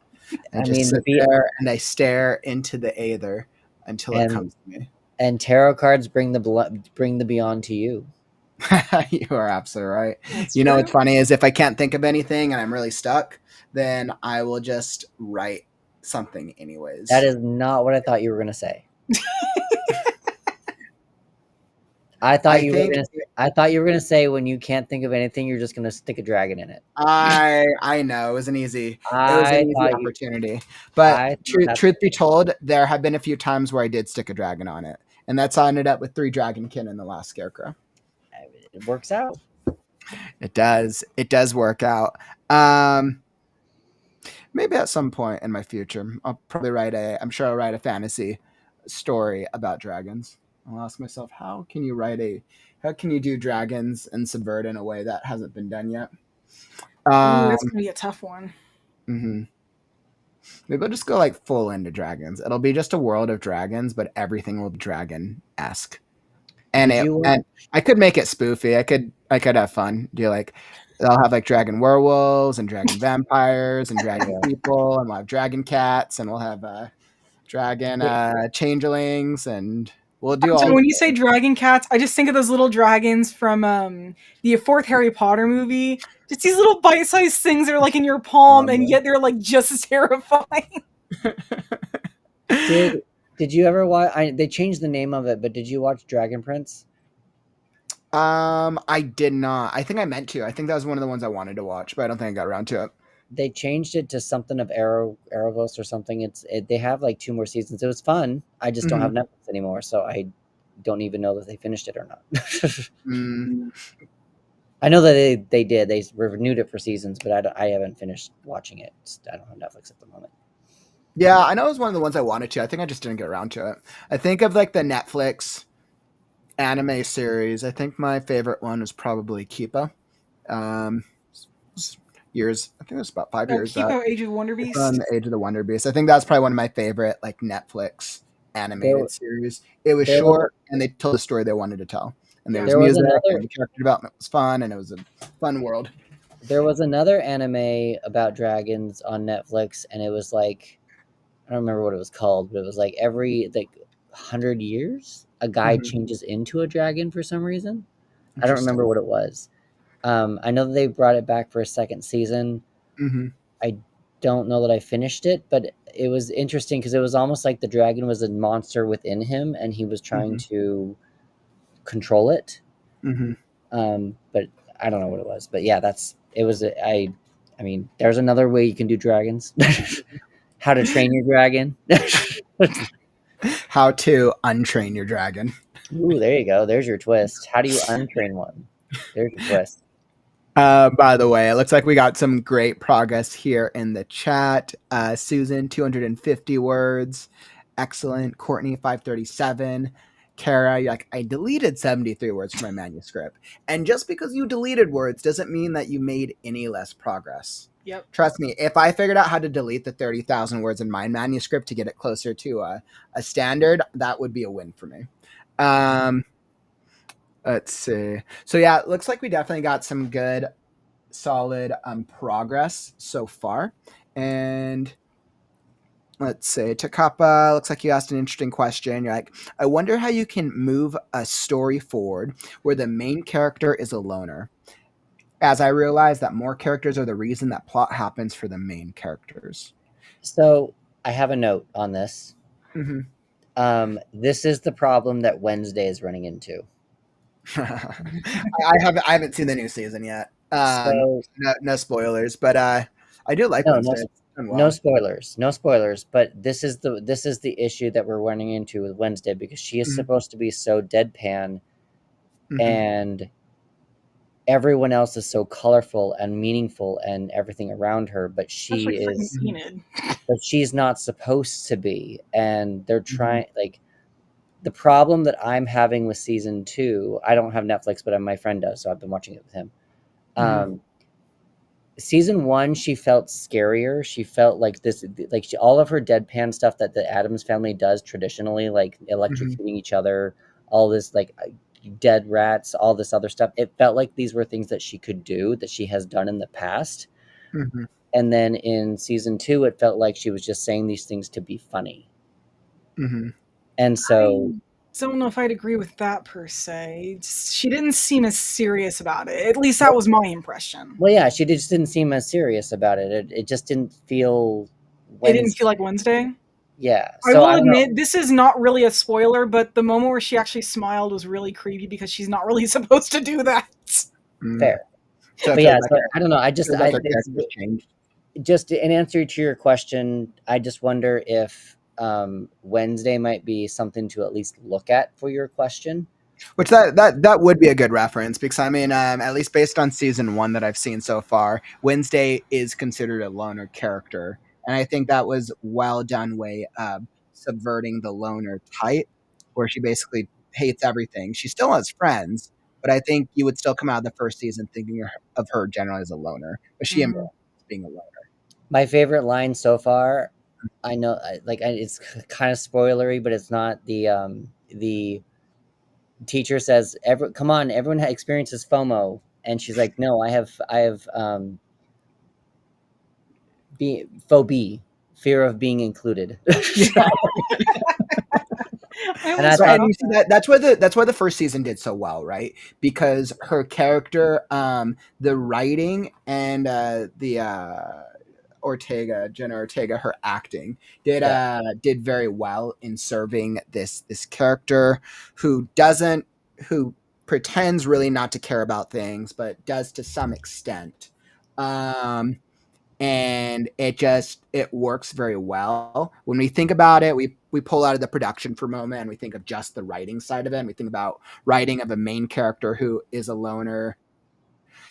D: I sit there and I stare into the aether until it comes to me.
H: And tarot cards bring the beyond to you.
D: You are absolutely right. You know what's funny is if I can't think of anything and I'm really stuck, then I will just write something anyways.
H: That is not what I thought you were going to say. I thought you were going to say when you can't think of anything, you're just going to stick a dragon in it.
D: I know. It was an easy opportunity. But truth be told, there have been a few times where I did stick a dragon on it. And that's how I ended up with 3 dragonkin in the last scarecrow.
H: It works out.
D: It does. It does work out. Maybe at some point in my future, I'll probably write a fantasy story about dragons. I'll ask myself, how can you do dragons and subvert in a way that hasn't been done yet?
A: That's gonna be a tough one.
D: Maybe I'll just go like full into dragons. It'll be just a world of dragons, but everything will be dragon-esque. And I could make it spoofy. I could have fun. I'll have like dragon werewolves and dragon vampires and dragon people, and we'll have dragon cats, and we'll have dragon changelings, and we'll do all.
A: So when you say dragon cats, I just think of those little dragons from the 4th Harry Potter movie. Just these little bite-sized things that are like in your palm, and yet they're like just as terrifying.
H: Did you ever watch? They changed the name of it, but did you watch Dragon Prince?
D: I did not. I think I meant to. I think that was one of the ones I wanted to watch, but I don't think I got around to it.
H: They changed it to something of Arrowverse or something. They have like 2 more seasons. It was fun. I just don't have Netflix anymore, so I don't even know that they finished it or not. I know that they did. They renewed it for seasons, but I haven't finished watching it. I don't have Netflix at the moment.
D: Yeah, I know it was one of the ones I wanted to. I think I just didn't get around to it. I think of like the Netflix anime series. I think my favorite one was probably Kipa. Um, years. I think it was about 5 years back.
A: Kipo, Age of Wonder Beast.
D: On the Age of the Wonder Beast. I think that's probably one of my favorite like Netflix animated series. It was short and they told the story they wanted to tell. And there was music and the character development was fun and it was a fun world.
H: There was another anime about dragons on Netflix and it was like I don't remember what it was called, but it was like every 100 years a guy changes into a dragon for some reason. I don't remember what it was. I know that they brought it back for a second season. I don't know that I finished it, but it was interesting because it was almost like the dragon was a monster within him and he was trying to control it. But I don't know what it was. But yeah, I mean, there's another way you can do dragons. How to Train Your Dragon.
D: How to untrain your dragon.
H: Ooh, there you go. There's your twist. How do you untrain one? There's your twist.
D: By the way, it looks like we got some great progress here in the chat. Susan, 250 words. Excellent. Courtney, 537. Kara, you're like, I deleted 73 words from my manuscript. And just because you deleted words doesn't mean that you made any less progress.
A: Yep.
D: Trust me, if I figured out how to delete the 30,000 words in my manuscript to get it closer to a standard, that would be a win for me. Let's see. So yeah, it looks like we definitely got some good, solid progress so far. And let's see, Takapa, looks like you asked an interesting question. You're like, I wonder how you can move a story forward where the main character is a loner. As I realize that more characters are the reason that plot happens for the main characters.
H: So I have a note on this. This is the problem that Wednesday is running into.
D: I haven't seen the new season yet. No spoilers, but I do like Wednesday.
H: No spoilers. But this is the issue that we're running into with Wednesday because she is supposed to be so deadpan, and everyone else is so colorful and meaningful and everything around her, but she's not supposed to be. And they're trying the problem that I'm having with season 2. I don't have Netflix, but my friend does, so I've been watching it with him. Season 1, she felt scarier. She felt like this, all of her deadpan stuff that the Addams family does traditionally, like electrocuting each other, all this dead rats, all this other stuff. It felt like these were things that she could do, that she has done in the past. And then in season 2, it felt like she was just saying these things to be funny. And so
A: I don't know if I'd agree with that per se. She didn't seem as serious about it. At least that was my impression.
H: Well, yeah, she just didn't seem as serious about it. It just didn't feel
A: Wednesday. It didn't feel like Wednesday?
H: Yeah.
A: So I will admit, this is not really a spoiler, but the moment where she actually smiled was really creepy because she's not really supposed to do that.
H: Fair. But yeah, so I don't know. Just in answer to your question, I just wonder if Wednesday might be something to at least look at for your question.
D: Which that would be a good reference because I mean, at least based on season 1 that I've seen so far, Wednesday is considered a loner character, and I think that was well done way of subverting the loner type, where she basically hates everything. She still has friends, but I think you would still come out of the first season thinking of her generally as a loner, but she embraces being a loner. My
H: favorite line so far, I know, it's kind of spoilery, but it's not. The teacher says, "Come on, everyone experiences FOMO," and she's like, "No, I have phobia, fear of being included."
D: And you see that's why the first season did so well, right? Because her character, the writing, and Jenna Ortega, her acting did very well in serving this character who pretends really not to care about things, but does to some extent. And it works very well. When we think about it, we pull out of the production for a moment and we think of just the writing side of it. And we think about writing of a main character who is a loner,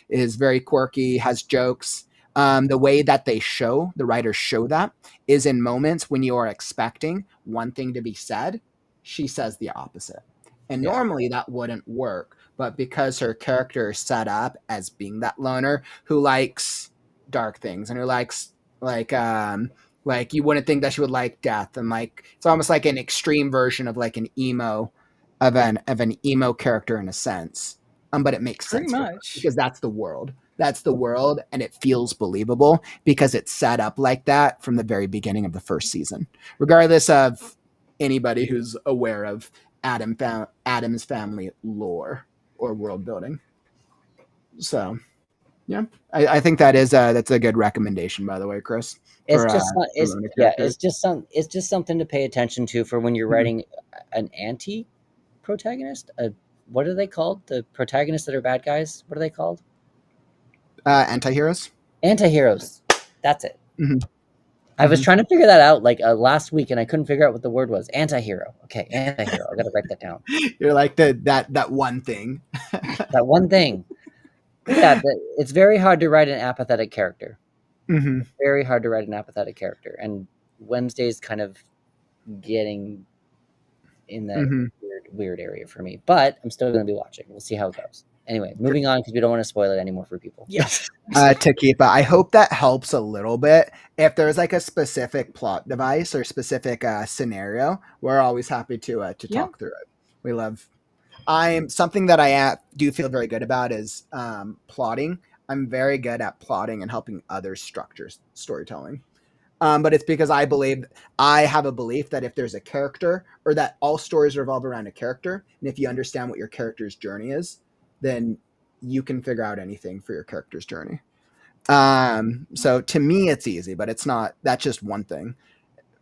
D: is very quirky, has jokes. The way that the writers show that is in moments when you are expecting one thing to be said, she says the opposite. And normally that wouldn't work, but because her character is set up as being that loner who likes dark things and who likes like you wouldn't think that she would like death, and like it's almost like an extreme version of like an emo of an emo character in a sense. But it makes
A: Pretty
D: sense for her
A: much.
D: because that's the world. That's the world, and it feels believable because it's set up like that from the very beginning of the first season, regardless of anybody who's aware of Adam's family lore or world building. So, yeah, I think that's a good recommendation, by the way, Chris.
H: It's
D: For,
H: just
D: for
H: it's
D: loner
H: yeah,
D: characters.
H: it's just something to pay attention to for when you're
D: Mhm.
H: writing an anti-protagonist. What are they called? The protagonists that are bad guys. What are they called?
D: Anti-heroes.
H: Anti-heroes. That's it.
D: Mhm.
H: I was
D: Mhm.
H: trying to figure that out like last week, and I couldn't figure out what the word was. Anti-hero. Okay, anti-hero. I gotta write that down.
D: You're like that one thing.
H: That one thing. But yeah, it's very hard to write an apathetic character.
D: Mhm.
H: It's very hard to write an apathetic character, and Wednesday's kind of getting in that
D: Mhm.
H: weird area for me. But I'm still going to be watching. We'll see how it goes. Anyway, moving on because we don't want to spoil it anymore for people.
A: Yes.
D: Takipa, I hope that helps a little bit. If there's like a specific plot device or specific scenario, we're always happy to
A: Yeah.
D: talk through it. We love. I'm something that I do feel very good about is plotting. I'm very good at plotting and helping others structure storytelling. But it's because I have a belief that if there's a character, or that all stories revolve around a character, and if you understand what your character's journey is, then you can figure out anything for your character's journey. So to me, it's easy, but it's not. That's just one thing.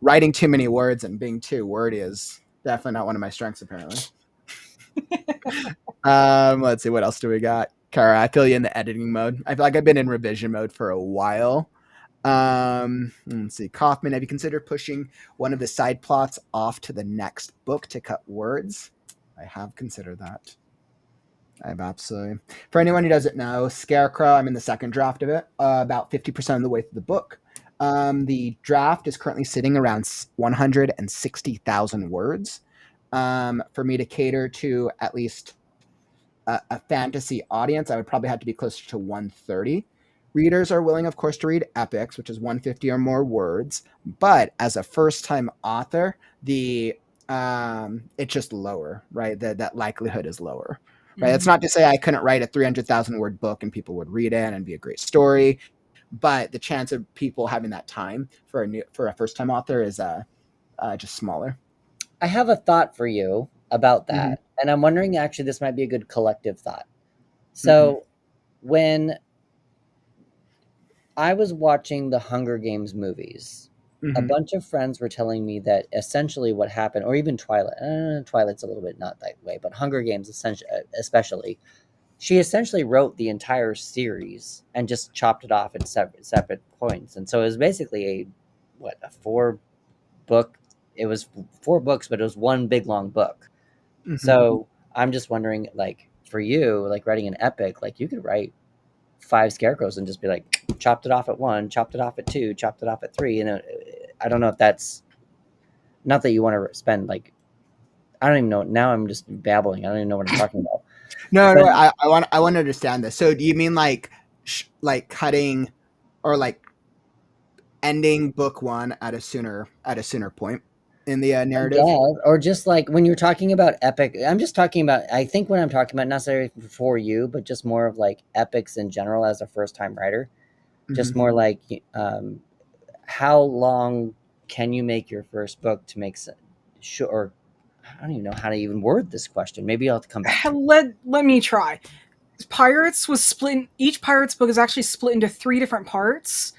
D: Writing too many words and being too wordy is definitely not one of my strengths, apparently. Let's see, what else do we got? Kara, I feel you in the editing mode. I feel like I've been in revision mode for a while. Let's see. Kaufman, have you considered pushing one of the side plots off to the next book to cut words? I have considered that. I've absolutely. For anyone who doesn't know, Scarecrow, I'm in the second draft of it, about 50% of the way through the book. The draft is currently sitting around 160,000 words. For me to cater to at least a fantasy audience, I would probably have to be closer to 130. Readers are willing, of course, to read epics, which is 150 or more words. But as a first-time author, it's just lower, right? That likelihood is lower, right? That's not to say I couldn't write a 300,000 word book and people would read it and be a great story, but the chance of people having that time for a first-time author is just smaller.
H: I have a thought for you about that,
D: Mm-hmm.
H: and I'm wondering actually this might be a good collective thought. So when I was watching the Hunger Games movies, a bunch of friends were telling me that essentially what happened, or even Twilight, Twilight's a little bit not that way, but Hunger Games especially, she essentially wrote the entire series and just chopped it off in separate points. And so it was basically a 4-book, it was 4 books, but it was one big long book.
D: Mm-hmm.
H: So I'm just wondering, like, for you, like writing an epic, like you could write 5 scarecrows and just be like, chopped it off at 1, chopped it off at 2, chopped it off at 3. And I don't know if that's not that you want to spend like, I don't even know. Now I'm just babbling. I don't even know what I'm talking about.
D: No, I want to understand this. So do you mean like cutting or like ending book 1 at a sooner point in the narrative?
H: Yeah, or just like when you're talking about epic, I'm just talking about, I think when I'm talking about, not necessarily for you, but just more of like epics in general as a first time writer, just more like, how long can you make your first book to make sense? Sure. I don't even know how to even word this question. Maybe I'll have to come back.
A: Let me try. Pirates was split. Each Pirates book is actually split into 3 different parts.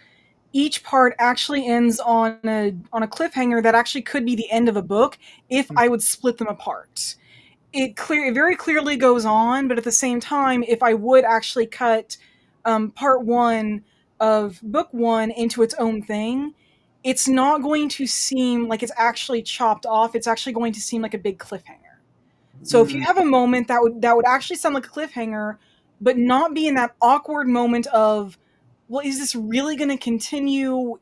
A: Each part actually ends on a cliffhanger that actually could be the end of a book if I would split them apart. it very clearly goes on, but at the same time, if I would actually cut part one of book one into its own thing, it's not going to seem like it's actually chopped off. It's actually going to seem like a big cliffhanger. So if you have a moment that would actually sound like a cliffhanger, but not be in that awkward moment of, well, is this really going to continue?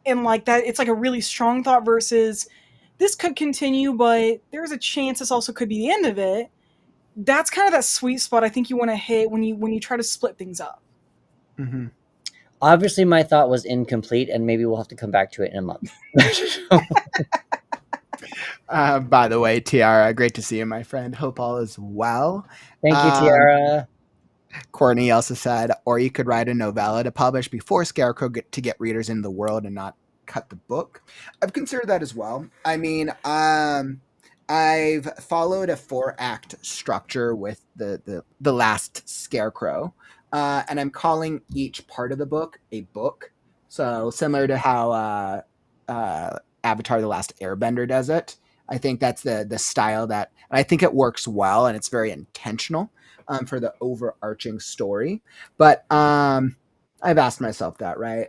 A: And like that, it's like a really strong thought versus this could continue, but there's a chance this also could be the end of it. That's kind of that sweet spot I think you want to hit when you try to split things up.
D: Mm-hmm.
H: Obviously, my thought was incomplete, and maybe we'll have to come back to it in a month.
D: By the way, Tiara, great to see you, my friend. Hope all is well.
H: Thank you, Tiara.
D: Courtney also said, or you could write a novella to publish before Scarecrow to get readers in the world and not cut the book. I've considered that as well. I mean, I've followed a 4-act structure with the last Scarecrow, and I'm calling each part of the book a book. So similar to how Avatar: The Last Airbender does it. I think that's the style that, and I think it works well, and it's very intentional for the overarching story. But I've asked myself that, right?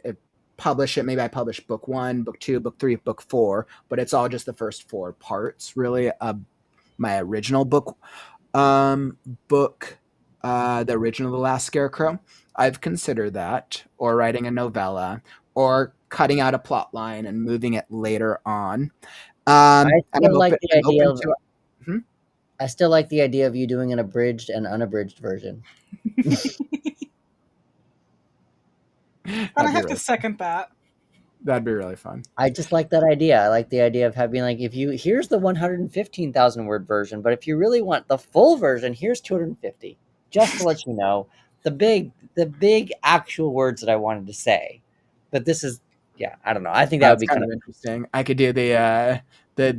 D: Publish it. Maybe I publish book 1, book 2, book 3, book 4, but it's all just the first 4 parts, really, of my original book. The original The Last Scarecrow. I've considered that, or writing a novella, or cutting out a plot line and moving it later on.
H: I
D: And I'm
H: still like
D: open,
H: the
D: I'm
H: idea
D: open
H: of.
D: to it. Hmm?
H: I still like the idea of you doing an abridged and unabridged version.
A: And I have to second that.
D: That'd be really fun.
H: I just like that idea. I like the idea of having like, if you here's the 115,000 word version, but if you really want the full version, here's 250. Just to let you know the big actual words that I wanted to say. But this is, yeah, I don't know. I think that would
D: That's
H: be
D: kind of interesting. I could do the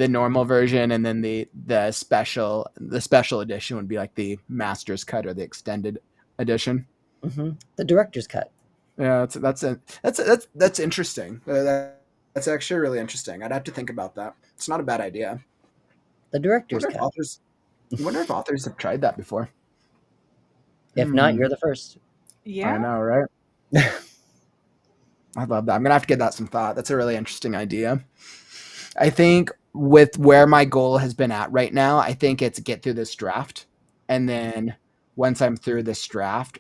D: normal version, and then the special edition would be like the master's cut or the extended edition.
H: The director's cut.
D: Yeah, that's interesting. That's actually really interesting. I'd have to think about that. It's not a bad idea.
H: The director's cut.
D: I wonder if authors have tried that before.
H: If not, you're the first.
A: Yeah,
D: I know, right? I love that. I'm gonna have to give that some thought. That's a really interesting idea. I think with where my goal has been at right now, I think it's get through this draft, and then once I'm through this draft,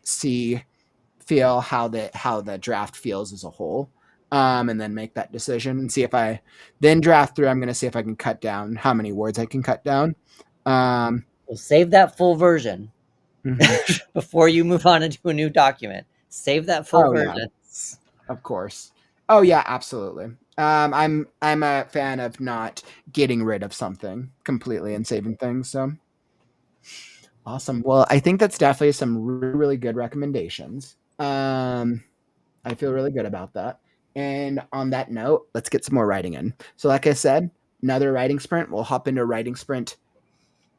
D: feel how the draft feels as a whole, and then make that decision and see if I then draft through. I'm going to see if I can cut down how many words I can cut down.
H: We'll save that full version before you move on into a new document. Save that full version.
D: Yeah, of course. Oh yeah, absolutely. I'm a fan of not getting rid of something completely and saving things. So awesome. Well, I think that's definitely some really, really good recommendations. I feel really good about that. And on that note, let's get some more writing in. So, like I said, another writing sprint. We'll hop into writing sprint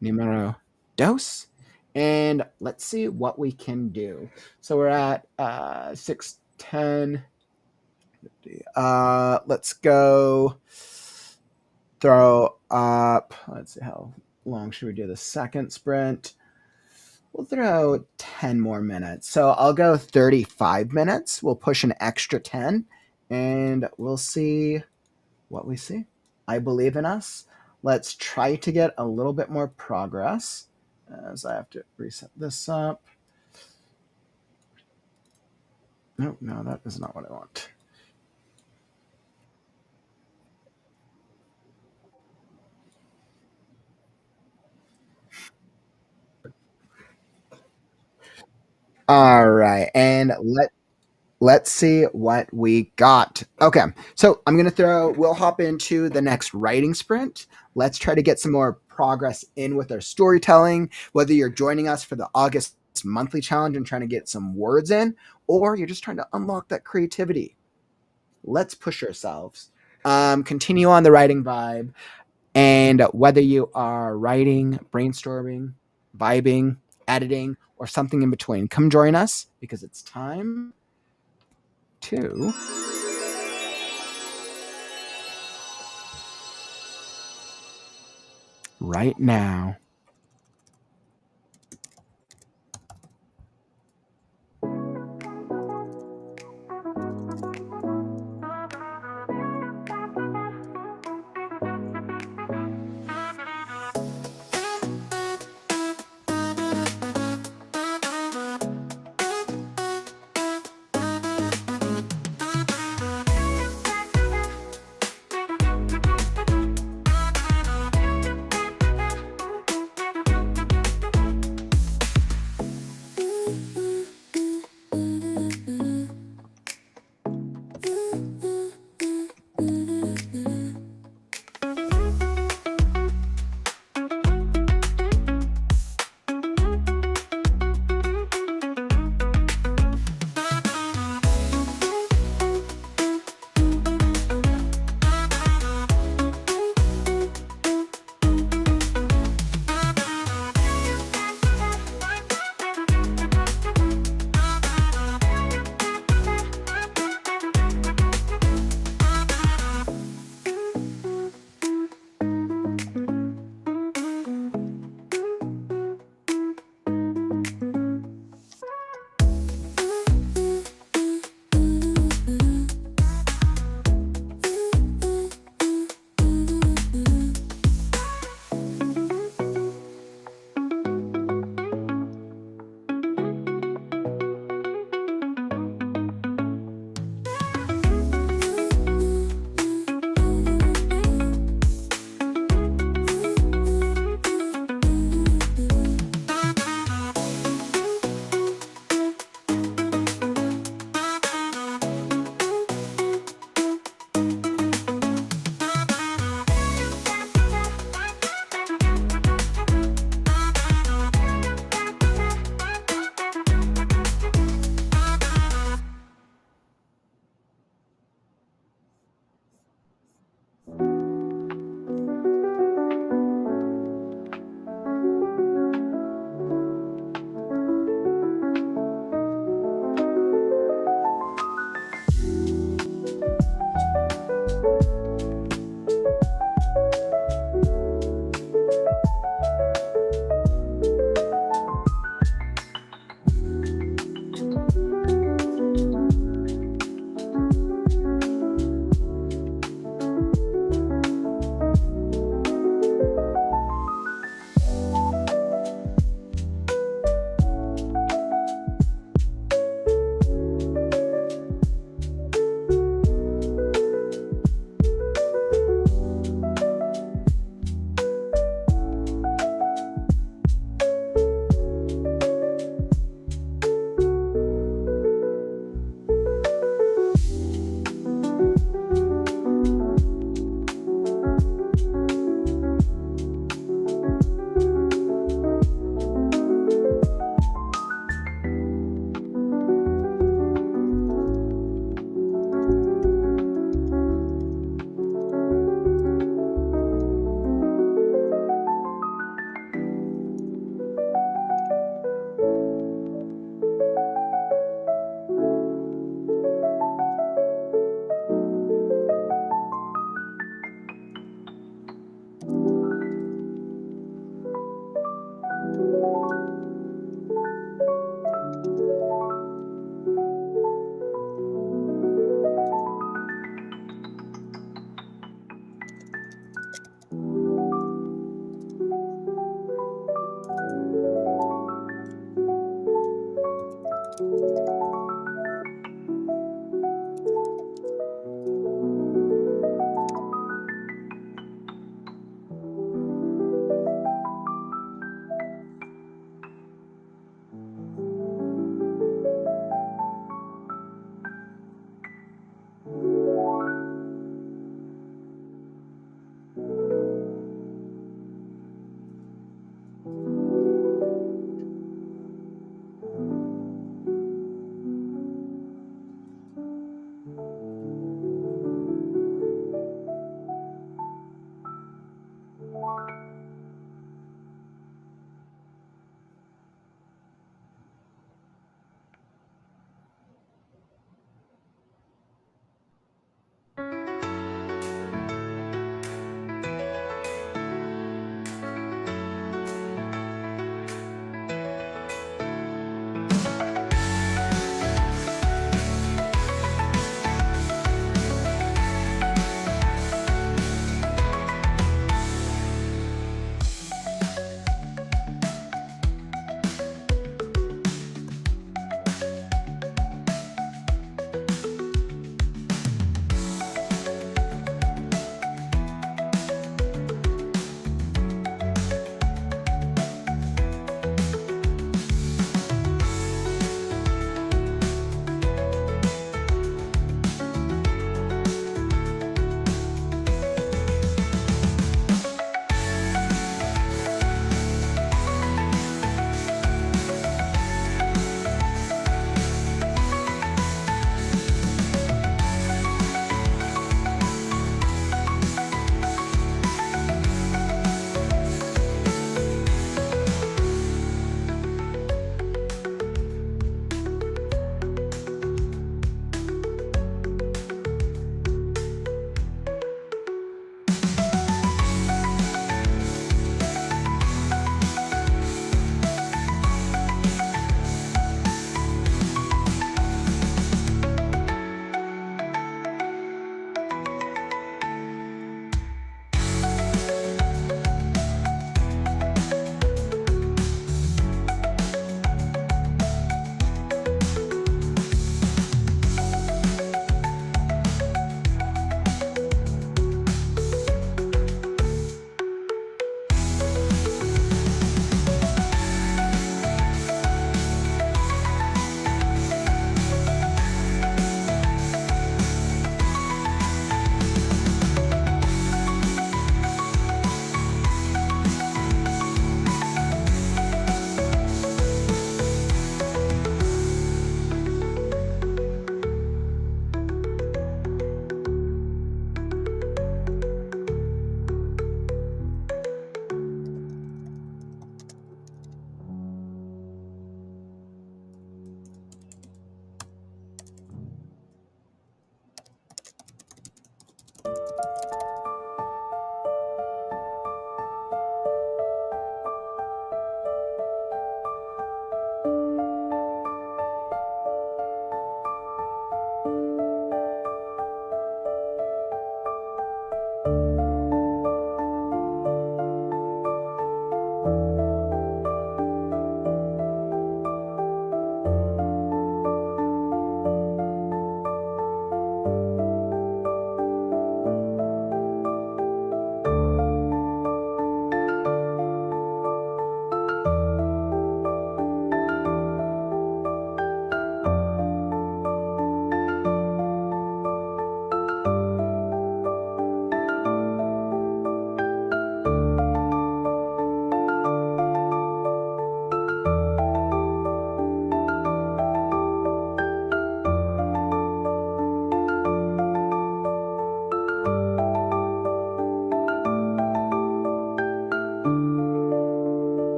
D: numero dos, and let's see what we can do. So we're at 6:10. Let's go throw up. Let's see, how long should we do the second sprint? We'll throw 10 more minutes. So I'll go 35 minutes. We'll push an extra 10, and we'll see what we see. I believe in us. Let's try to get a little bit more progress, as I have to reset this up. No, that is not what I want. All right, and let's see what we got. Okay, so we'll hop into the next writing sprint. Let's try to get some more progress in with our storytelling, whether you're joining us for the August monthly challenge and trying to get some words in, or you're just trying to unlock that creativity. Let's push ourselves. Continue on the writing vibe. And whether you are writing, brainstorming, vibing, editing, or something in between, come join us because it's time to right now.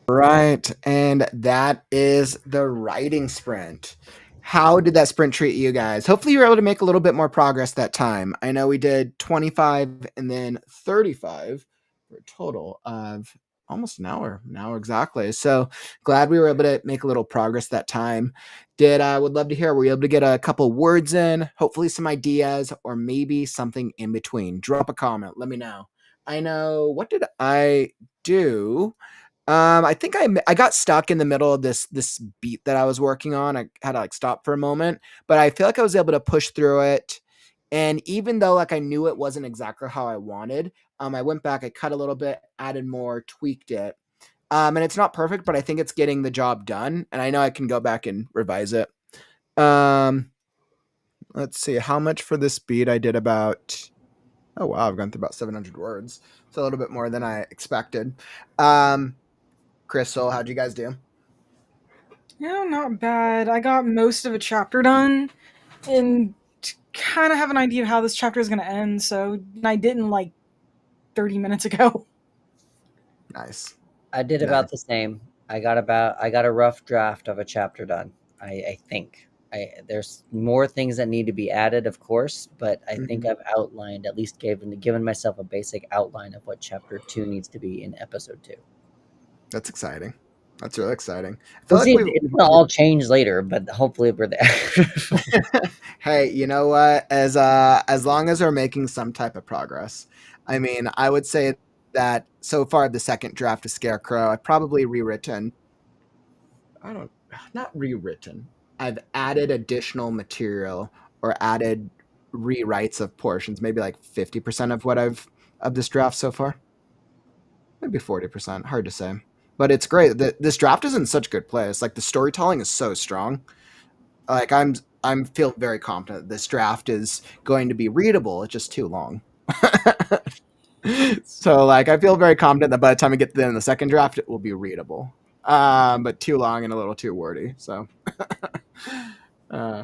D: Right. And that is the writing sprint. How did that sprint treat you guys? Hopefully you were able to make a little bit more progress that time. I know we did 25 and then 35 for a total of almost an hour exactly. So glad we were able to make a little progress that time. Would love to hear, were you able to get a couple words in, hopefully some ideas, or maybe something in between? Drop a comment. Let me know. I know, what did I do? I think I got stuck in the middle of this beat that I was working on. I had to like stop for a moment, but I feel like I was able to push through it. And even though like I knew it wasn't exactly how I wanted, I went back, I cut a little bit, added more, tweaked it. And it's not perfect, but I think it's getting the job done. And I know I can go back and revise it. Let's see how much for this beat. I did about, oh wow, I've gone through about 700 words. It's a little bit more than I expected. Crystal, how'd you guys do?
A: Yeah, not bad. I got most of a chapter done and kind of have an idea of how this chapter is going to end, so I didn't like 30 minutes ago.
D: Nice.
H: I did
D: Nice.
H: about the same. I got a rough draft of a chapter done. I think there's more things that need to be added, of course, but I think I've outlined, at least given myself a basic outline of what chapter 2 needs to be in episode 2.
D: That's exciting. That's really exciting. I feel
H: it's gonna all change later, but hopefully we're there.
D: Hey, you know what? As long as we're making some type of progress, I mean, I would say that so far the second draft of Scarecrow, I've probably rewritten. Not rewritten. I've added additional material or added rewrites of portions, maybe like 50% of what of this draft so far. Maybe 40%. Hard to say. But it's great. This draft is in such good place. Like the storytelling is so strong. Like I'm feel very confident this draft is going to be readable. It's just too long. So like I feel very confident that by the time we get to the end of the second draft, it will be readable. But too long and a little too wordy. So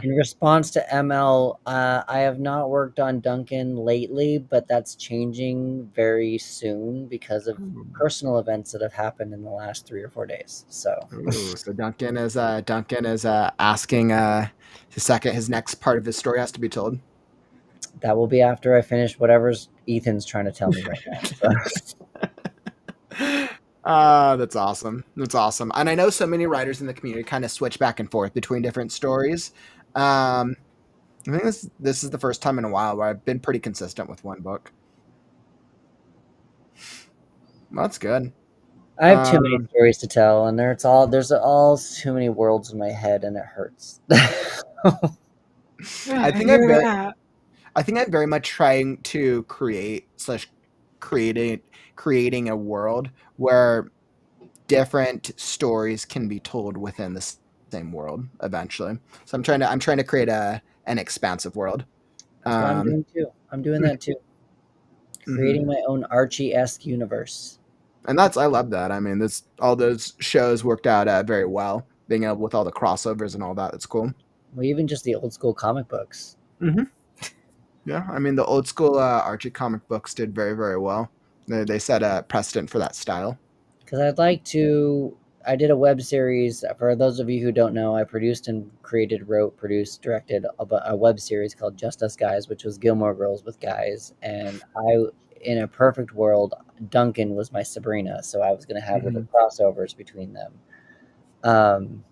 H: in response to ML, I have not worked on Duncan lately, but that's changing very soon because of personal events that have happened in the last 3 or 4 days. So
D: Duncan is asking his next part of his story has to be told.
H: That will be after I finish whatever's Ethan's trying to tell me right now. So.
D: That's awesome. That's awesome. And I know so many writers in the community kind of switch back and forth between different stories. I think this is the first time in a while where I've been pretty consistent with one book. Well, that's good.
H: I have too many
D: Um,
H: stories to tell, and there's all too many worlds in my head, and it hurts.
A: Yeah,
D: I
A: I
D: think I'm
A: hear
D: very,
A: that.
D: I think I'm very much trying to creating creating a world where different stories can be told within the same world eventually. So I'm trying to create an expansive world.
H: That's what I'm
D: Um,
H: doing too. I'm doing that too.
D: mhm.
H: Creating my own Archie-esque universe.
D: And I love that. I mean, this all those shows worked out very well. Being able with all the crossovers and all that, that's cool.
H: Well, even just the old school comic books.
D: Mm-hmm. Yeah, I mean the old school Archie comic books did very very well. They set a precedent for that style.
H: Because I did a web series. For those of you who don't know, I produced and created, wrote, produced, directed a web series called Just Us Guys, which was Gilmore Girls with guys. And in a perfect world, Duncan was my Sabrina. So I was going to have little
D: Mm-hmm.
H: crossovers between them. Um,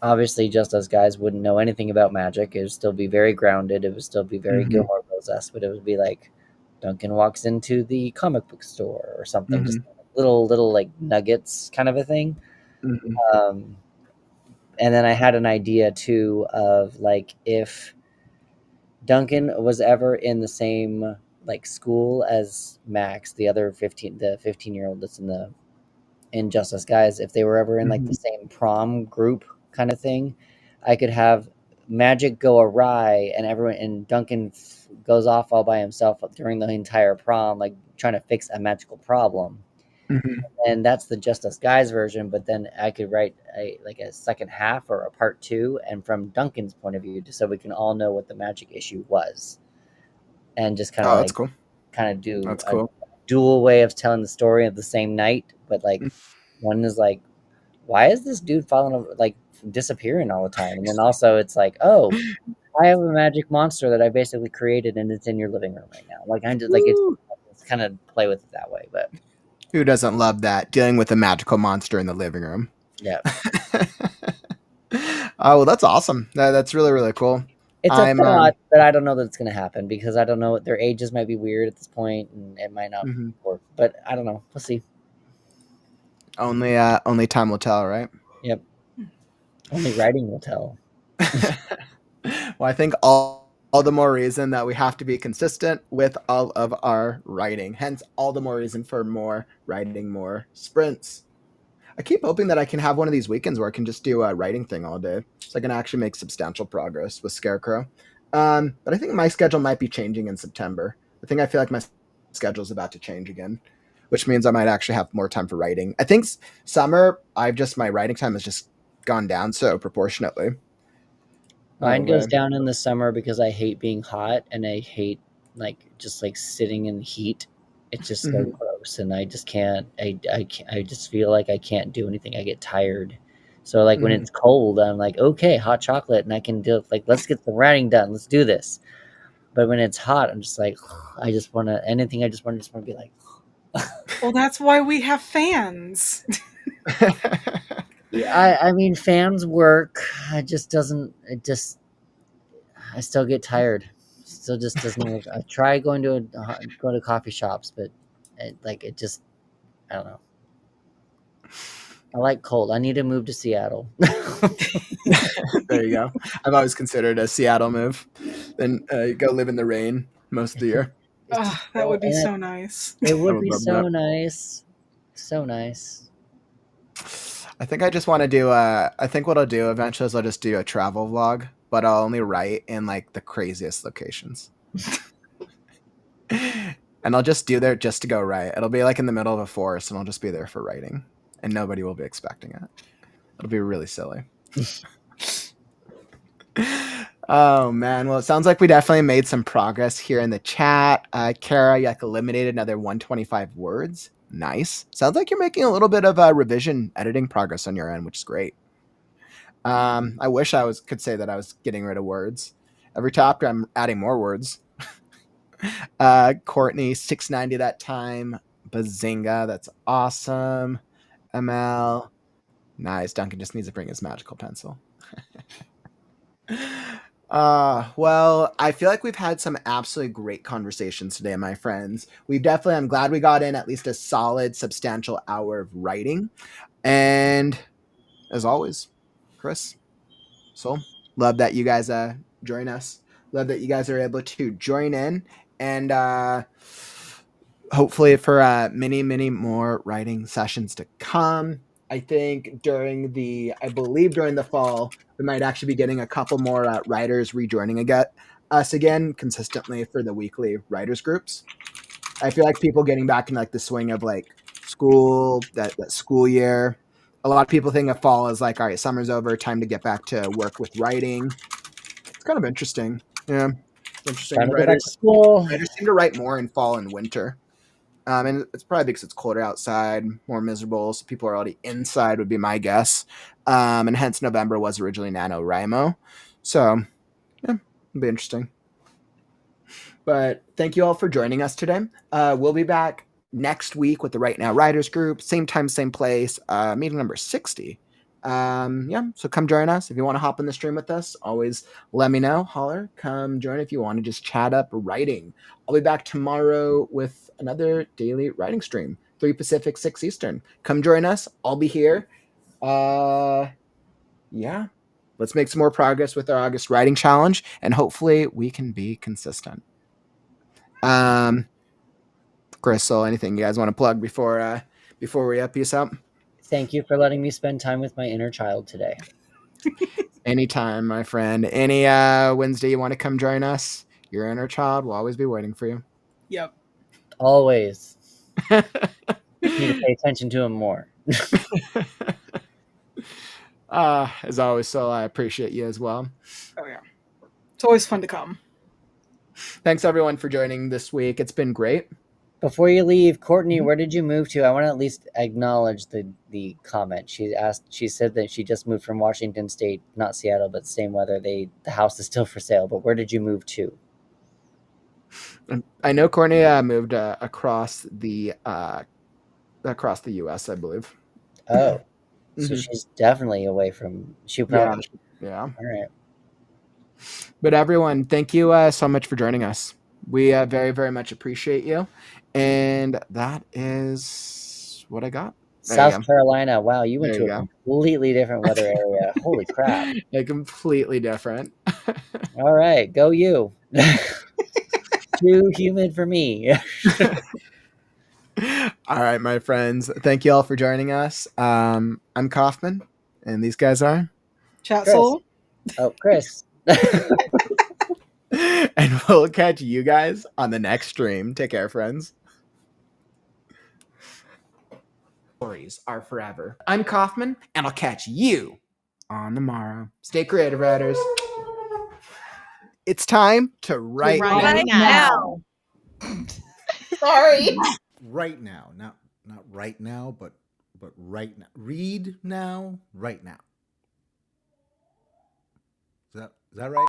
H: Obviously, Just Us Guys wouldn't know anything about magic. It would still be very grounded. It would still be very
D: Mm-hmm.
H: Gilmore Girls-esque, but it would be like Duncan walks into the comic book store or something,
D: Mm-hmm.
H: just little like nuggets kind of a thing.
D: Mm-hmm.
H: Um, and then I had an idea too of like if Duncan was ever in the same like school as Max, the 15-year-old that's in Just Us Guys, if they were ever in like the
D: Mm-hmm.
H: same prom group kind of thing, I could have magic go awry and Duncan goes off all by himself during the entire prom, like trying to fix a magical problem.
D: Mm-hmm.
H: And that's the Just Us Guys version. But then I could write a second half or a part two, and from Duncan's point of view, just so we can all know what the magic issue was, and just
D: Oh, that's cool.
H: kind of do
D: That's
H: a
D: cool.
H: dual way of telling the story of the same night. But like one is like, why is this dude disappearing all the time? And then also it's like, oh, I have a magic monster that I basically created, and it's in your living room right now. Like I just like
D: Woo!
H: it's kind of play with it that way. But
D: Who doesn't love that? Dealing with a magical monster in the living room.
H: yeah.
D: Oh, well, that's awesome. That's really really cool.
H: It's a
D: I'm
H: thought, but I don't know that it's going to happen because I don't know. Their ages might be weird at this point, and it might not
D: mhm.
H: work. But I don't know. We'll see.
D: Only time will tell, right?
H: Yep. Only writing will tell.
D: Well, I think all the more reason that we have to be consistent with all of our writing. Hence, all the more reason for more writing, more sprints. I keep hoping that I can have one of these weekends where I can just do a writing thing all day, so I can actually make substantial progress with Scarecrow. But I think my schedule might be changing in September. I feel like my schedule is about to change again, which means I might actually have more time for writing. I think summer, my writing time has just gone down so proportionately.
H: Mine
D: Oh
H: goes
D: man.
H: down in the summer because I hate being hot and I hate just like sitting in heat. It's just so
D: Mm-hmm.
H: gross, and I just can't. I just feel like I can't do anything. I get tired. So like when
D: Mm-hmm.
H: it's cold, I'm like, okay, hot chocolate, and I can do like let's get some writing done. Let's do this. But when it's hot, I'm just like, I just want to anything. I just want to be like,
A: Well, that's why we have fans.
H: yeah. I mean, fans work. It just doesn't. It just I still get tired. Still just doesn't work. I try going to coffee shops, but it just I don't know. I like cold. I need to move to Seattle.
D: There you go. I've always considered a Seattle move. Then go live in the rain most of the year.
H: It's
A: Oh,
H: just
A: that
H: so
A: would be so nice.
H: it
D: I
H: would
D: would
H: be
D: love
H: so
D: that.
H: nice, so nice.
D: I think I just want to do I think what I'll do eventually is I'll just do a travel vlog, but I'll only write in like the craziest locations. And I'll just do there just to go write. It'll be like in the middle of a forest and I'll just be there for writing. And nobody will be expecting it. It'll be really silly. Oh man. Well, it sounds like we definitely made some progress here in the chat. Kara, you like eliminated another 125 words. Nice. Sounds like you're making a little bit of revision editing progress on your end, which is great. I wish could say that I was getting rid of words. Every chapter I'm adding more words. Courtney 690 that time. Bazinga, that's awesome. ML, nice. Duncan just needs to bring his magical pencil. Well, I feel like we've had some absolutely great conversations today, my friends. I'm glad we got in at least a solid, substantial hour of writing. And as always, Chris, Soul, love that you guys join us. Love that you guys are able to join in. And hopefully for many, many more writing sessions to come. I think during the fall, we might actually be getting a couple more writers rejoining us again consistently for the weekly writers groups. I feel like people getting back in like the swing of like school, that school year. A lot of people think of fall as like, all right, summer's over, time to get back to work with writing. It's kind of interesting. Yeah, it's interesting.
H: Time to go back to school.
D: Writers seem to write more in fall and winter. And it's probably because it's colder outside, more miserable, so people are already inside would be my guess. And hence November was originally NaNoWriMo. So, yeah, it'll be interesting. But thank you all for joining us today. We'll be back next week with the Right Now Writers Group. Same time, same place. Meeting number 60. So come join us. If you want to hop in the stream with us, always let me know. Holler. Come join if you want to just chat up writing. I'll be back tomorrow with another daily writing stream. 3 Pacific, 6 Eastern. Come join us. I'll be here. Yeah. Let's make some more progress with our August writing challenge, and hopefully we can be consistent. Crystal, anything you guys want to plug before we peace out?
H: Thank you for letting me spend time with my inner child today.
D: Anytime, my friend. Any Wednesday you want to come join us, your inner child will always be waiting for you.
A: Yep.
H: Always. Need to pay attention to him more.
D: As always, Sol, I appreciate you as well.
A: Oh yeah. It's always fun to come.
D: Thanks everyone for joining this week. It's been great.
H: Before you leave, Courtney, where did you move to? I want to at least acknowledge the comment. She said that she just moved from Washington State, not Seattle, but same weather. The house is still for sale, but where did you move to?
D: I know Courtney moved across the U.S., I believe.
H: Oh, so she's definitely away from. She probably.
D: Yeah.
H: All right.
D: But everyone, thank you so much for joining us. We very, very much appreciate you. And that is what I got.
H: South Carolina. Wow, you went to a completely different weather area. Holy crap.
D: Completely different.
H: All right, go you. Too humid for me.
D: All right, my friends. Thank you all for joining us. I'm Kaufman, and these guys are
A: Chat Soul.
H: Oh, Chris.
D: And we'll catch you guys on the next stream. Take care, friends. Stories are forever. I'm Kaufman, and I'll catch you on the morrow. Stay creative, writers. It's time to write
B: now. Sorry.
C: Right now, not right now, but right now. Read now, right now. Is that right?